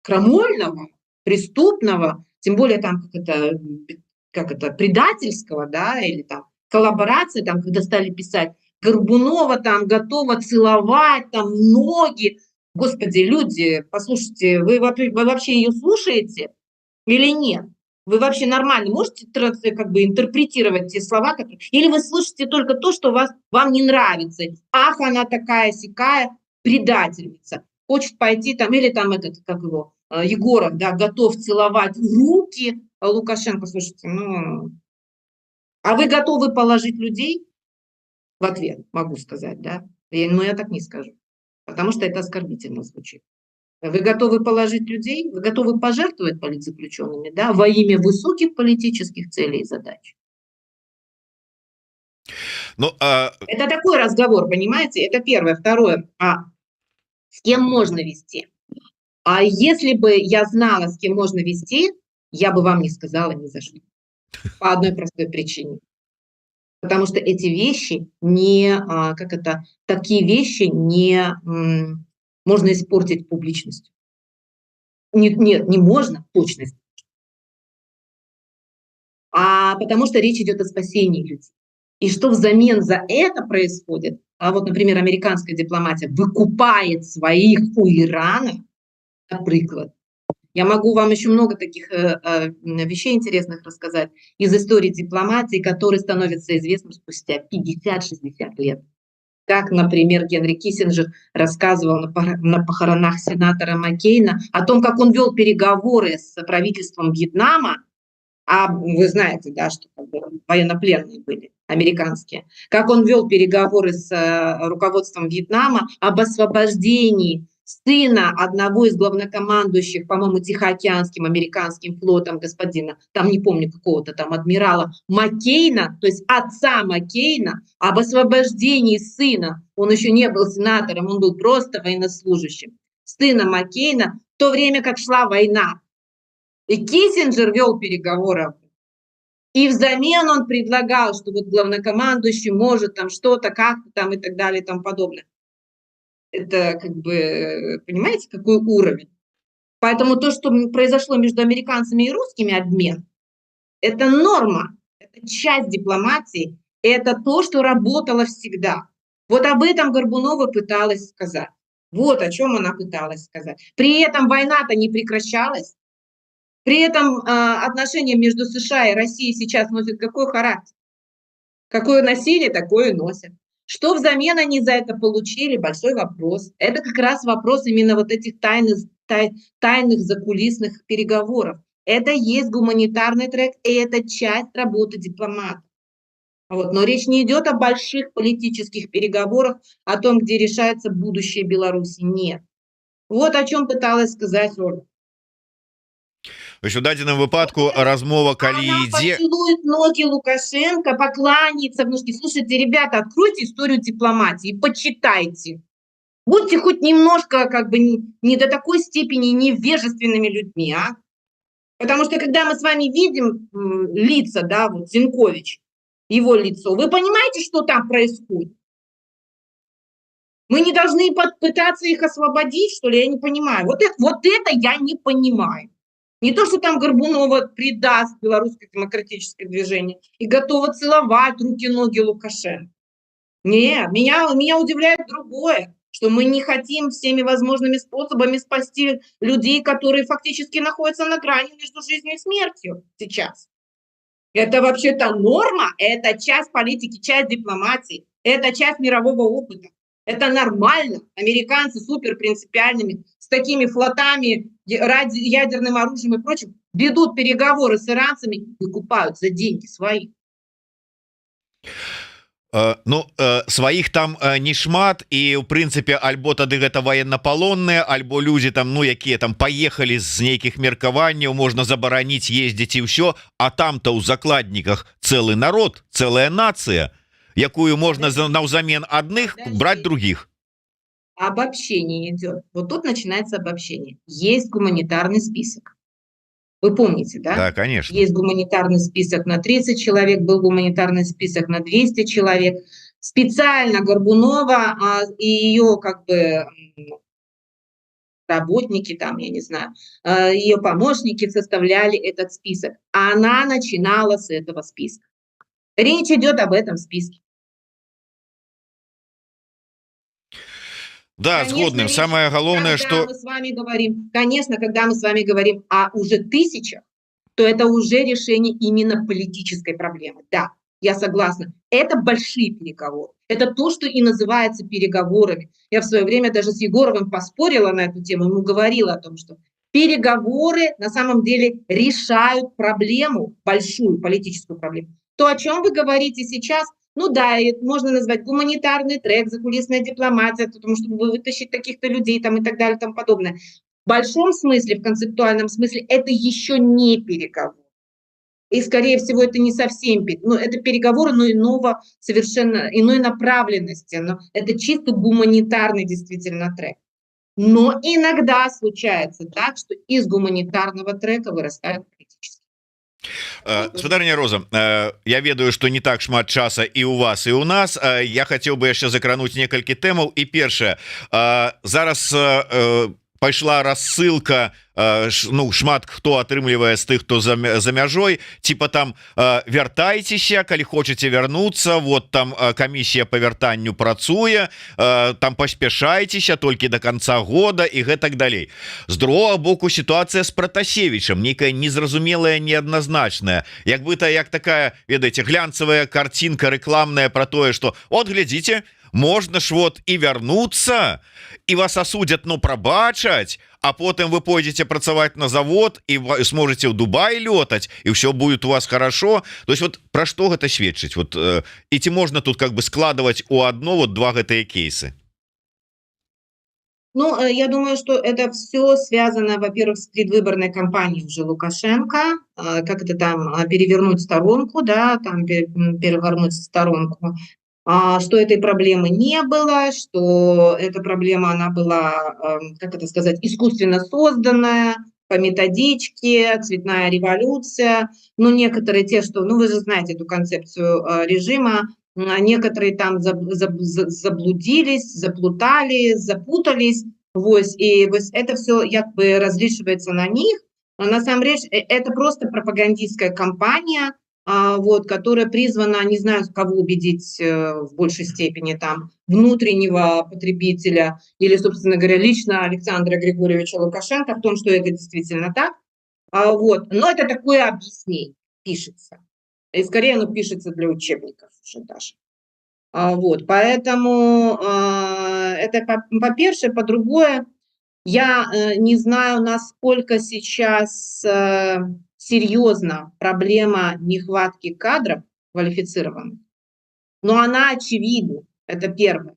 крамольного, преступного, тем более там как это предательского, да, или там коллаборации, там, когда стали писать Горбунова там готова целовать там ноги. Господи, люди, послушайте, вы вообще ее слушаете или нет? Вы вообще нормально можете как бы интерпретировать те слова, которые... Или вы слышите только то, что вам не нравится? Ах, она такая сякая предательница. Хочет пойти там, или там этот, как его, Егоров, да, готов целовать руки Лукашенко. Слушайте, ну... А вы готовы положить людей в ответ, могу сказать, да? Но я так не скажу, потому что это оскорбительно звучит. Вы готовы положить людей, вы готовы пожертвовать политзаключенными, да, во имя высоких политических целей и задач. Ну, Это такой разговор, понимаете? Это первое. Второе. С кем можно вести? А если бы я знала, с кем можно вести, я бы вам не сказала ни за что. По одной простой причине. Потому что эти вещи не, такие вещи не можно испортить публичностью. Нет, не можно, точность. Потому что речь идет о спасении людей. И что взамен за это происходит? Вот, например, американская дипломатия выкупает своих у Ирана, например. Я могу вам еще много таких вещей интересных рассказать из истории дипломатии, которые становятся известны спустя 50-60 лет. Как, например, Генри Киссинджер рассказывал на похоронах сенатора Маккейна о том, как он вел переговоры с правительством Вьетнама. Вы знаете, да, что военнопленные были американские. Как он вел переговоры с руководством Вьетнама об освобождении сына одного из главнокомандующих, по-моему, Тихоокеанским американским флотом господина, там не помню какого-то там адмирала Маккейна, то есть отца Маккейна, об освобождении сына. Он еще не был сенатором, он был просто военнослужащим. Сына Маккейна в то время, как шла война. И Киссинджер вел переговоры. И взамен он предлагал, что вот главнокомандующий может там что-то, как-то там и так далее и тому подобное. Это как бы, понимаете, какой уровень? Поэтому то, что произошло между американцами и русскими, обмен, это норма, это часть дипломатии, это то, что работало всегда. Вот об этом Горбунова пыталась сказать. Вот о чем она пыталась сказать. При этом война-то не прекращалась. При этом отношения между США и Россией сейчас носят какой характер? Какое насилие, такое и носят. Что взамен они за это получили? Большой вопрос. Это как раз вопрос именно вот этих тайных закулисных переговоров. Это есть гуманитарный трек, и это часть работы дипломата. Вот. Но речь не идет о больших политических переговорах, о том, где решается будущее Беларуси. Нет. Вот о чем пыталась сказать Ольга. У дадзеным выпадку размова калі Она ідзе поцелует ноги Лукашенко, покланяется. Слушайте, ребята, откройте историю дипломатии и почитайте. Будьте хоть немножко как бы не до такой степени невежественными людьми, а? Потому что когда мы с вами видим лица, да, вот Зинкович, его лицо, вы понимаете, что там происходит? Мы не должны пытаться их освободить, что ли? Я не понимаю. Вот это я не понимаю. Не то, что там Горбунова предаст белорусское демократическое движение и готова целовать руки-ноги Лукашенко. Нет, меня удивляет другое, что мы не хотим всеми возможными способами спасти людей, которые фактически находятся на грани между жизнью и смертью сейчас. Это вообще-то норма, это часть политики, часть дипломатии, это часть мирового опыта. Это нормально. Американцы супер принципиальными, с такими флотами, ядерным оружием и прочим, ведут переговоры с иранцами, выкупают за деньги свои. Сваіх там не шмат і у прынцыпе альбо тады гэта военнапалонныя, альбо людзі там, ну якія там паехалі з нейкіх меркаванняў, можна забараніць ездзіць і ўсё, а там-то ў закладніках цэлы народ, цэлая нацыя, якую можна наўзамен адных браць других. Обобщение идет. Вот тут начинается обобщение. Есть гуманитарный список. Вы помните, да? Да, конечно. Есть гуманитарный список на 30 человек, был гуманитарный список на 200 человек. Специально Горбунова и ее как бы работники там, я не знаю, ее помощники составляли этот список. А она начинала с этого списка. Речь идет об этом списке. Да, Конечно, згодным. речь, Самое галоўнае, когда что мы с вами говорим, конечно, когда мы с вами говорим о уже тысячах, то это уже решение именно политической проблемы. Да, я согласна. Это большие переговоры. Это то, что и называется переговорами. Я в свое время даже с Егоровым поспорила на эту тему, ему говорила о том, что переговоры на самом деле решают проблему, большую политическую проблему. То, о чем вы говорите сейчас, ну да, это можно назвать гуманитарный трек, закулисная дипломатия, потому что вытащить таких-то людей там и так далее и тому подобное. В большом смысле, в концептуальном смысле, это еще не переговоры. И, скорее всего, это не совсем, ну, это переговоры, но иного, совершенно иной направленности. Но это чисто гуманитарный действительно трек. Но иногда случается так, что из гуманитарного трека вырастают политические. спадарня Роза, я ведаю, что не так шмат часа і у вас і у нас. Я хотел бы яшчэ закрануть некалькі тэмаў. І першае, зараз пайшла рассылка, ну, шмат хто атрымлівае з тых, хто за мяжой, типа там вяртайцеся, калі хочаце вярнуцца, вот там камісія па вяртанню працуе, там паспяшайцеся толькі до конца года і гэтак далей. З другого боку, сітуацыя з Пратасевічам нейкая незразумелая, неадназначная, як бы як такая, ведаеце, глянцавая картинка рекламная про тое, что от глядзіце, можно ж вот и вернуться, и вас осудят, но пробачать, а потом вы пойдете працаваць на завод и сможете в Дубай летать, и все будет у вас хорошо. То есть вот про что гэта сведчыць? Вот, и ці можно тут как бы складывать у одно вот два гэтыя кейсы? Ну, я думаю, что это все связано, во-первых, с предвыборной кампанией уже Лукашенко, как это там, перевернуть сторонку, да, там перевернуть сторонку, что этой проблемы не было, что эта проблема, она была, как это сказать, искусственно созданная, по методичке, цветная революция. Но некоторые те, что, ну, вы же знаете эту концепцию режима, некоторые там заблудились, заплутали, запутались, вось, и вось это все як бы различивается на них. А насамрэч, это просто пропагандистская кампания, вот, которая призвана, не знаю, кого убедить в большей степени, там, внутреннего потребителя или, собственно говоря, лично Александра Григорьевича Лукашенко в том, что это действительно так. Вот. Но это такое объяснение пишется. И скорее оно пишется для учебников уже даже. Вот. Поэтому это по-перше. По-другое, я не знаю, насколько сейчас серьезна проблема нехватки кадров квалифицированных, но она очевидна, это первое.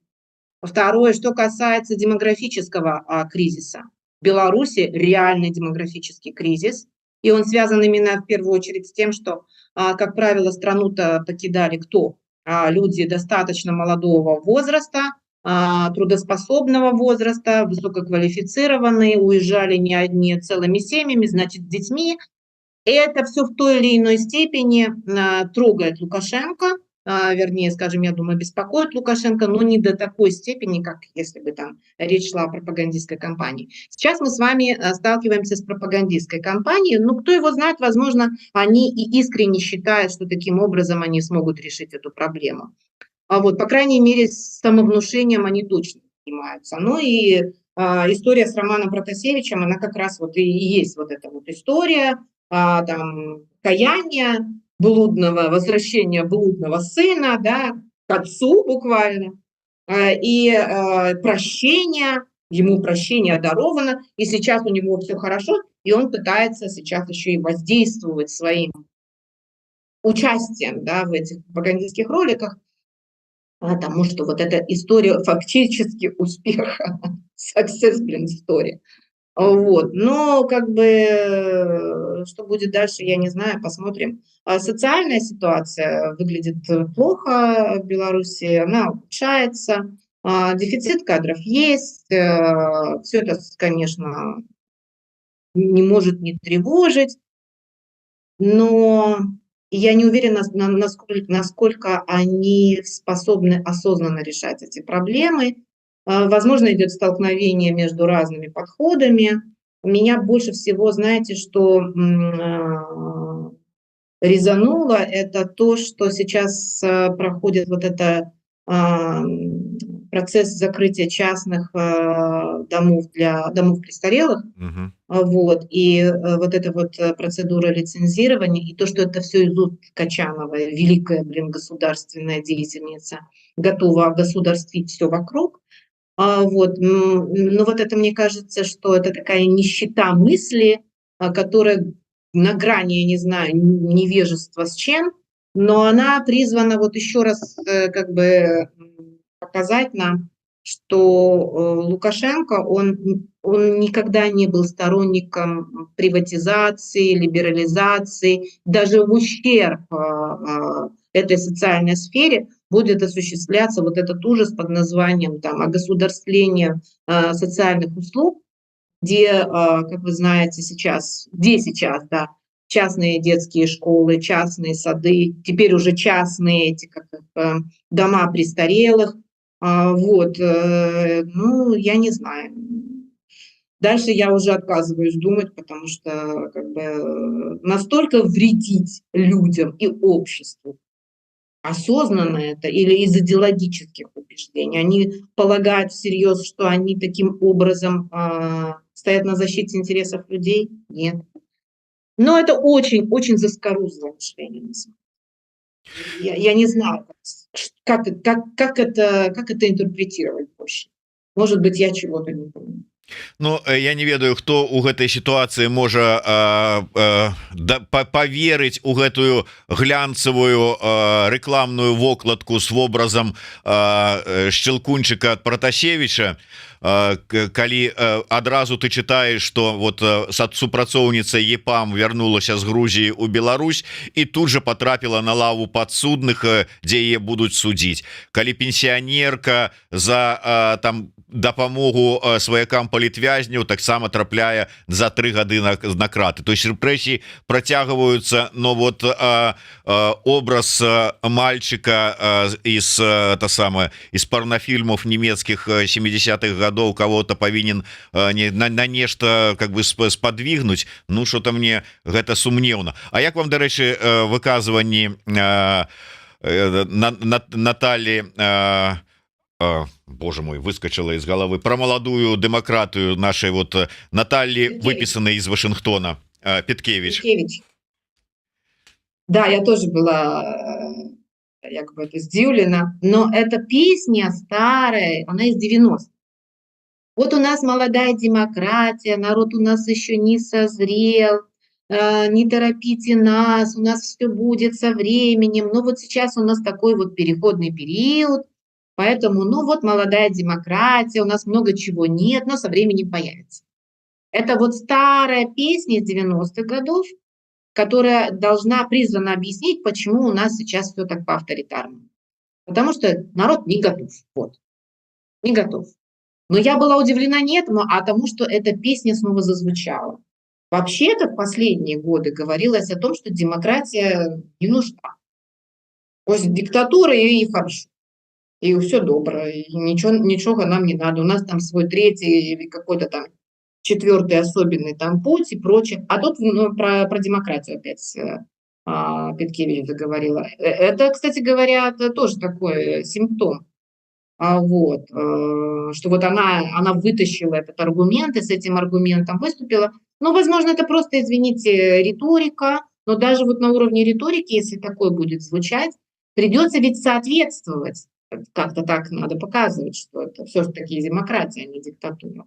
Второе, что касается демографического кризиса. В Беларуси реальный демографический кризис, и он связан именно в первую очередь с тем, что, как правило, страну-то покидали кто? Люди достаточно молодого возраста, трудоспособного возраста, высококвалифицированные, уезжали не одни, целыми семьями, значит, с детьми. Это все в той или иной степени трогает Лукашенко, вернее, скажем, я думаю, беспокоит Лукашенко, но не до такой степени, как если бы там речь шла о пропагандистской кампании. Сейчас мы с вами сталкиваемся с пропагандистской кампанией, но кто его знает, возможно, они и искренне считают, что таким образом они смогут решить эту проблему. Вот, по крайней мере, с самовнушением они точно занимаются. Ну и история с Романом Протасевичем, она как раз вот и есть вот эта вот история, там, каяния блудного, возвращения блудного сына, да, к отцу буквально, и прощение, ему прощение даровано, и сейчас у него все хорошо, и он пытается сейчас еще и воздействовать своим участием, да, в этих пропагандистских роликах, потому что вот эта история фактически успеха, success, блин, история. Вот. Но как бы что будет дальше, я не знаю, посмотрим. Социальная ситуация выглядит плохо в Беларуси, она ухудшается, дефицит кадров есть, все это, конечно, не может не тревожить. но я не уверена, насколько они способны осознанно решать эти проблемы. Возможно, идет столкновение между разными подходами. Меня больше всего, знаете, что резануло, это то, что сейчас проходит вот это процесс закрытия частных домов престарелых. Мгм. Вот, и вот эта вот процедура лицензирования, и то, что это все из уст Качановой, великая, блин, государственная деятельница, готова огосударствить все вокруг. Вот, ну вот это, мне кажется, что это такая нищета мысли, которая на грани, я не знаю, невежества с чем, но она призвана вот еще раз как бы показать нам, что Лукашенко, он никогда не был сторонником приватизации, либерализации, даже в ущерб этой социальной сфере будет осуществляться вот этот ужас под названием там огосударствление социальных услуг, где, как вы знаете, сейчас, да, частные детские школы, частные сады, теперь уже частные эти дома престарелых. Вот, ну, я не знаю. Дальше я уже отказываюсь думать, потому что как бы настолько вредить людям и обществу, осознанно это или из идеологических убеждений? Они полагают всерьез, что они таким образом стоят на защите интересов людей? Нет. Но это очень заскорузлое мышление. Я не знаю, как это интерпретировать больше. Может быть, я чего-то не понимаю. Ну я не ведаю, хто у гэтай сітуацыі можа поверыць у гэтую глянцавую рэкламную вокладку с вобразам Шчелкунчыка ад Пратасевіча, калі адразу ты читаешь, что вот супрацоўніца ЕПАМ вярнулася з Грузіі у Беларусь і тут же потрапіла на лаву падсудных, дзе яе будуць судзіць. Калі пенсіянерка за там дапамогу сваякам палітвязняў таксама трапляе за 3 гады на краты. То есть рэпрэсіі працягваюцца, но вот образ мальчика из порнофильмов немецких 70-х годов кого-то повинен на нешта как бы сподвигнуть. Ну что-то мне гэта сумнеўна. А як вам, дарэчы, выказыванні Натальи, Боже мой, выскочила из головы, про молодую демократию нашей вот Натальи, Петкевич. выписанной из Вашингтона, Петкевич. Да, я тоже была как бы здивлена, но эта песня старая, она из 90-х. Вот у нас молодая демократия, народ у нас еще не созрел, не торопите нас, у нас все будет со временем. Но вот сейчас у нас такой вот переходный период, поэтому, ну вот молодая демократия, у нас много чего нет, но со временем появится. Это вот старая песня из 90-х годов, которая должна призвана объяснить, почему у нас сейчас все так по-авторитарному. Потому что народ не готов. Вот. Не готов. Но я была удивлена не этому, а тому, что эта песня снова зазвучала. Вообще-то в последние годы говорилось о том, что демократия не нужна. После диктатуры и хорошо. И все добро. И ничего нам не надо. У нас там свой третий или какой-то там 4-й особенный там путь и прочее. А тут про демократию опять Петкевич заговорила. Это, кстати говоря, это тоже такой симптом. Вот, что вот она вытащила этот аргумент и с этим аргументом выступила. Ну, возможно, это просто, извините, риторика, но даже вот на уровне риторики, если такое будет звучать, придется ведь соответствовать. Как-то так надо показывать, что это все-таки демократия, а не диктатура.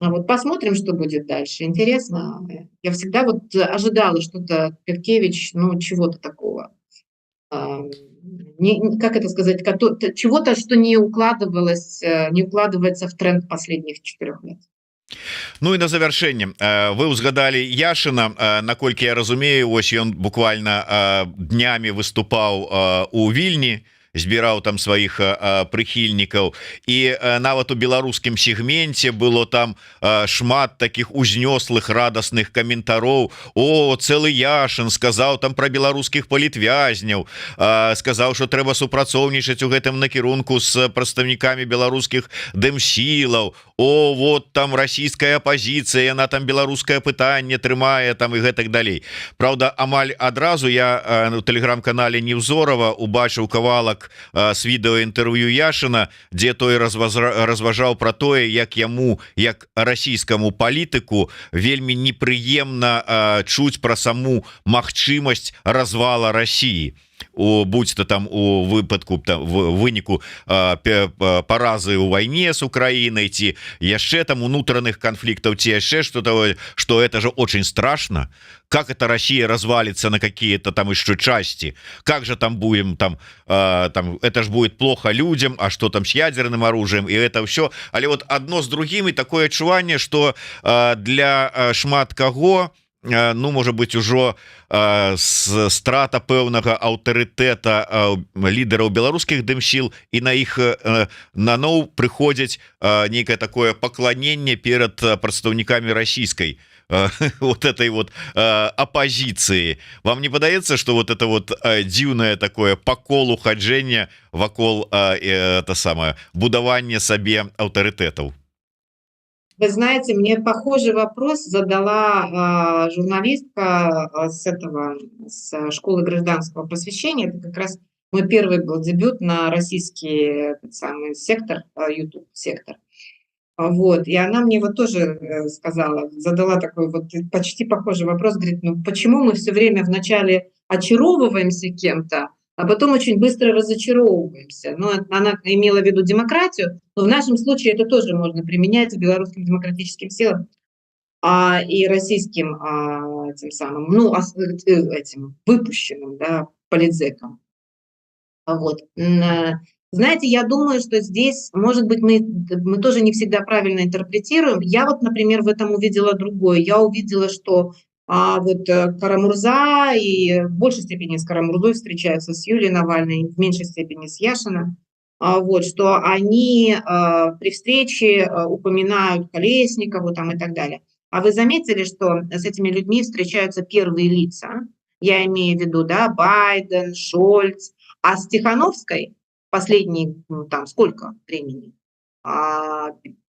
А вот посмотрим, что будет дальше. Интересно. Я всегда вот ожидала что-то Петкевич, ну, чего-то такого. Как это сказать, чего-то, что не укладывается в тренд последних 4 лет. Ну і на завяршэнне вы ўзгадалі Яшына, наколькі я разумею, вось ён буквально днямі выступаў у Вільні, збіраў там сваіх прыхільнікаў, і нават у беларускім сегменце было там шмат таких узнёслых радасных каментароў. О, цэлы Яшин сказаў там про беларускіх палітвязняў, сказаў, что трэба супрацоўнічаць у гэтым накірунку з прадстаўнікамі беларускіх дэмсілаў. О, вот там расійская апозіцыя, яна там беларускае пытанне трымае там і гэтак далей. Праўда, амаль адразу я на тэлеграм-канале Невзорова убачыў кавалак з відэаінтэрв'ю Яшина, дзе той разважаў про тое, як яму, як расійскаму палітыку, вельмі непрыемна чуць пра саму магчымасць развала России, будь-то там у выпадку там, в выніку паразы у войне с Украиной, ці яшчэ там унутраных конфликтов, ці яшчэ что-то, что это же очень страшно. Как это Россия развалится на какие-то там еще части? Как же там будем там, это же будет плохо людям, а что там с ядерным оружием, и это все. Але вот одно с другим, и такое адчуванне, что для шмат каго, ну, может быть, ужо страта пэўнага аўтарытэта лідараў беларускіх дэмсіл, і на іх наноў прыходзяць нейкае такое пакланенне перад прадстаўнікамі расійскай вот этой вот оппозиции. Вам не падаецца, что вот это вот дзіўнае такое по колу хаджэння вакол это самое будаванне сабе аўтарытэтаў? Вы знаете, мне похожий вопрос задала журналистка с школы гражданского просвещения. Это как раз мой первый был дебют на российский этот самый сектор, YouTube сектор. Вот, и она мне вот тоже сказала, задала такой вот почти похожий вопрос, говорит, ну почему мы все время вначале очаровываемся кем-то, а потом очень быстро разочаровываемся. Ну, она имела в виду демократию, но в нашем случае это тоже можно применять к белорусским демократическим силам и российским тем самым, ну, этим выпущенным, да, политзеком. Вот. Знаете, я думаю, что здесь, может быть, мы тоже не всегда правильно интерпретируем. Я вот, например, в этом увидела другое. Я увидела, что вот Кара-Мурза и в большей степени с Кара-Мурзой встречаются с Юлией Навальной, в меньшей степени с Яшиным. Вот, что они при встрече упоминают Колесникову там и так далее. А вы заметили, что с этими людьми встречаются первые лица? Я имею в виду, да, Байден, Шольц. А с Тихановской последние, ну, там, сколько времени,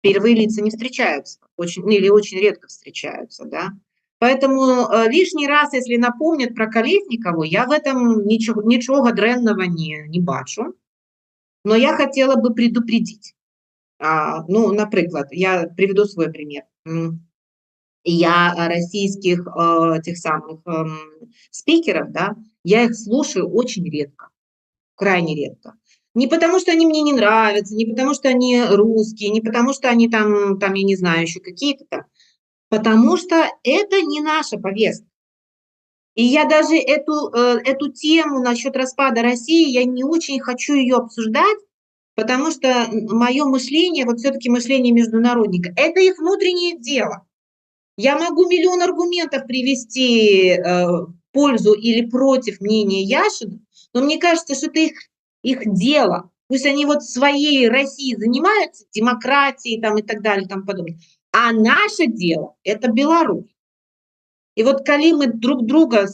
первые лица не встречаются, или очень редко встречаются, да. Поэтому лишний раз, если напомнят про Колесникову, я в этом ничего дрэнного не бачу. Но я хотела бы предупредить. Ну, например, я приведу свой пример. Я российских тех самых спикеров, да, я их слушаю очень редко, крайне редко. Не потому, что они мне не нравятся, не потому, что они русские, не потому, что они там я не знаю, еще какие-то там, потому что это не наша повестка. И я даже эту тему насчет распада России, я не очень хочу ее обсуждать, потому что мое мышление, вот все-таки мышление международника, это их внутреннее дело. Я могу миллион аргументов привести в пользу или против мнения Яшина, но мне кажется, что это их дело. Пусть они вот своей Россией занимаются, демократией там и так далее, там подобное. А наше дело – это Беларусь. И вот когда мы друг друга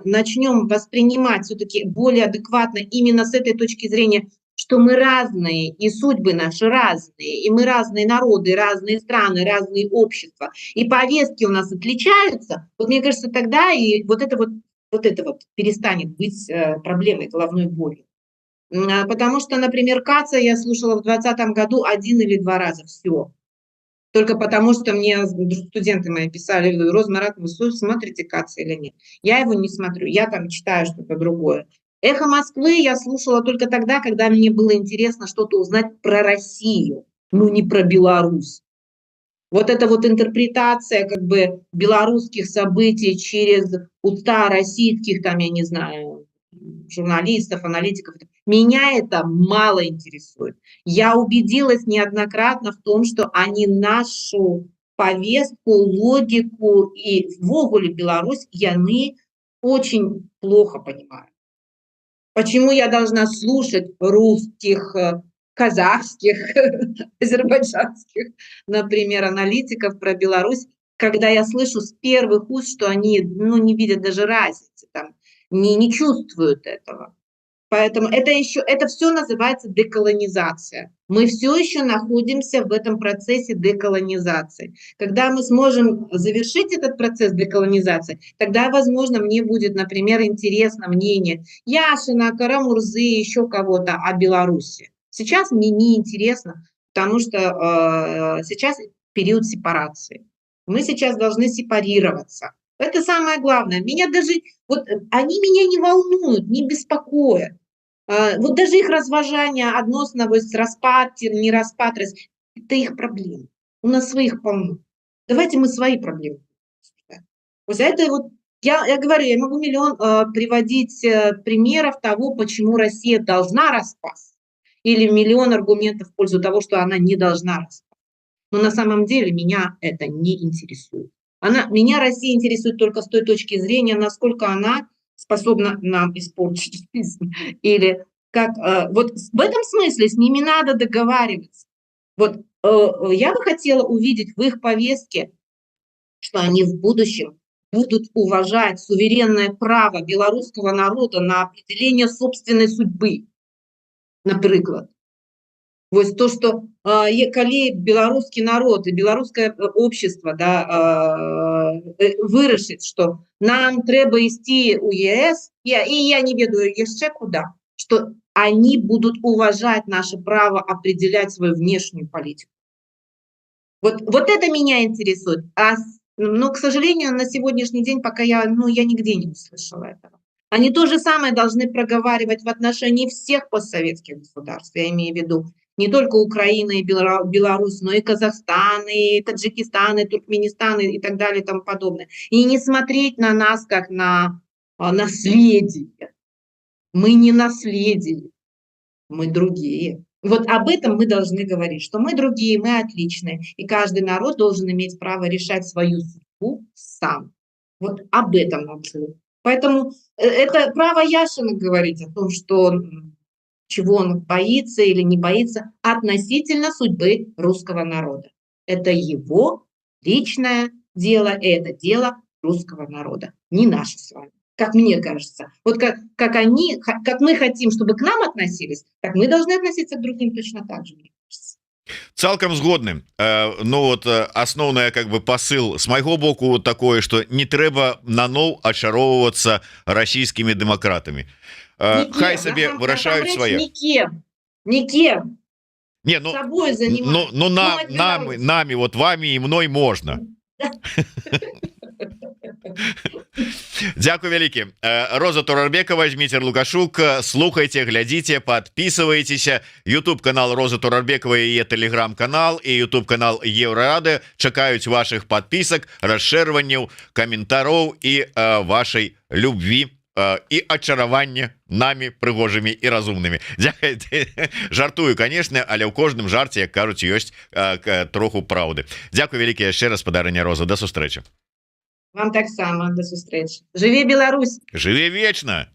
начнем воспринимать все-таки более адекватно именно с этой точки зрения, что мы разные, и судьбы наши разные, и мы разные народы, разные страны, разные общества, и повестки у нас отличаются, вот мне кажется, тогда и вот это вот перестанет быть проблемой, головной болью. Потому что, например, Каца я слушала в 2020 году 1 или 2 раза, все. Только потому, что мне студенты мои писали, Роза Маратовна, вы смотрите Каца или нет? Я его не смотрю, я там читаю что-то другое. «Эхо Москвы» я слушала только тогда, когда мне было интересно что-то узнать про Россию, ну не про Беларусь. Вот эта вот интерпретация как бы белорусских событий через уста российских, там, я не знаю, журналистов, аналитиков, меня это мало интересует. Я убедилась неоднократно в том, что они нашу повестку, логику и ввогуле Беларусь яны очень плохо понимают. Почему я должна слушать русских, казахских, азербайджанских, например, аналитиков про Беларусь, когда я слышу с первых уст, что они, ну, не видят даже разницы, там, не чувствуют этого. Поэтому это все называется деколонизация. Мы все еще находимся в этом процессе деколонизации. Когда мы сможем завершить этот процесс деколонизации, тогда, возможно, мне будет, например, интересно мнение Яшина, Карамурзы, еще кого-то о Беларуси. Сейчас мне не интересно, потому что сейчас период сепарации. Мы сейчас должны сепарироваться. Это самое главное. Меня даже они меня не волнуют, не беспокоят. Вот даже их разважание адносно вось распад, не распад, это их проблемы. У нас своих полно. Давайте мы свои проблемы обсуждаем. Вот это вот я говорю, я могу миллион приводить примеров того, почему Россия должна распасться, или миллион аргументов в пользу того, что она не должна распасться. Но на самом деле меня это не интересует. Меня Россия интересует только с той точки зрения, насколько она способна нам испортить жизнь. Или вот в этом смысле с ними надо договариваться. Вот я бы хотела увидеть в их повестке, что они в будущем будут уважать суверенное право белорусского народа на определение собственной судьбы, например. Вот то, что калі беларускі народ и беларускае общество, да, вырашыць, что нам трэба ісці ў ЕС, и я не ведаю яшчэ куда, что они будут уважать наше право определять свою внешнюю политику. Вот это меня интересует. Но, к сожалению, на сегодняшний день пока я нигде не услышала этого. Они то же самое должны проговаривать в отношении всех постсоветских государств, я имею в виду не только Украина и Беларусь, но и Казахстан, и Таджикистан, и Туркменистан, и так далее, и тому подобное. И не смотреть на нас как на наследие. Мы не наследие, мы другие. Вот об этом мы должны говорить, что мы другие, мы отличные, и каждый народ должен иметь право решать свою судьбу сам. Вот об этом нам говорить. Поэтому это право Яшина говорить о том, что чего он боится или не боится относительно судьбы русского народа. Это его личное дело, это дело русского народа, не наше с вами. Как мне кажется. Вот как мы хотим, чтобы к нам относились, так мы должны относиться к другим точно так же, мне кажется. Цалкам згодны. Ну вот асноўная как бы посыл с майго боку такое, что не трэба наноў ачароўвацца расійскімі дэмакратамі. Хай сабе вырашаюць свае. Никем. Не, ну, собой заниматься. нами, вот вами и мной можно. Дякую вялікі. Роза Турарбекова, Дміцер Лукашук. Слухайте, глядите, подписывайтесь. YouTube канал Розы Турарбековой, ее телеграм-канал и YouTube канал Еврорады чакаюць ваших подписок, расширванняў, комментароў и вашей любви и очарования нами прыгожими и разумными. Жартую, конечно, але ў кожным жарце, як кажуць, ёсць троху праўды. Дякую вялікі яшчэ раз, спадарыня Роза, до сустрэчы. Вам так само, до сустрэчы. Жыве Беларусь! Жыве вечна!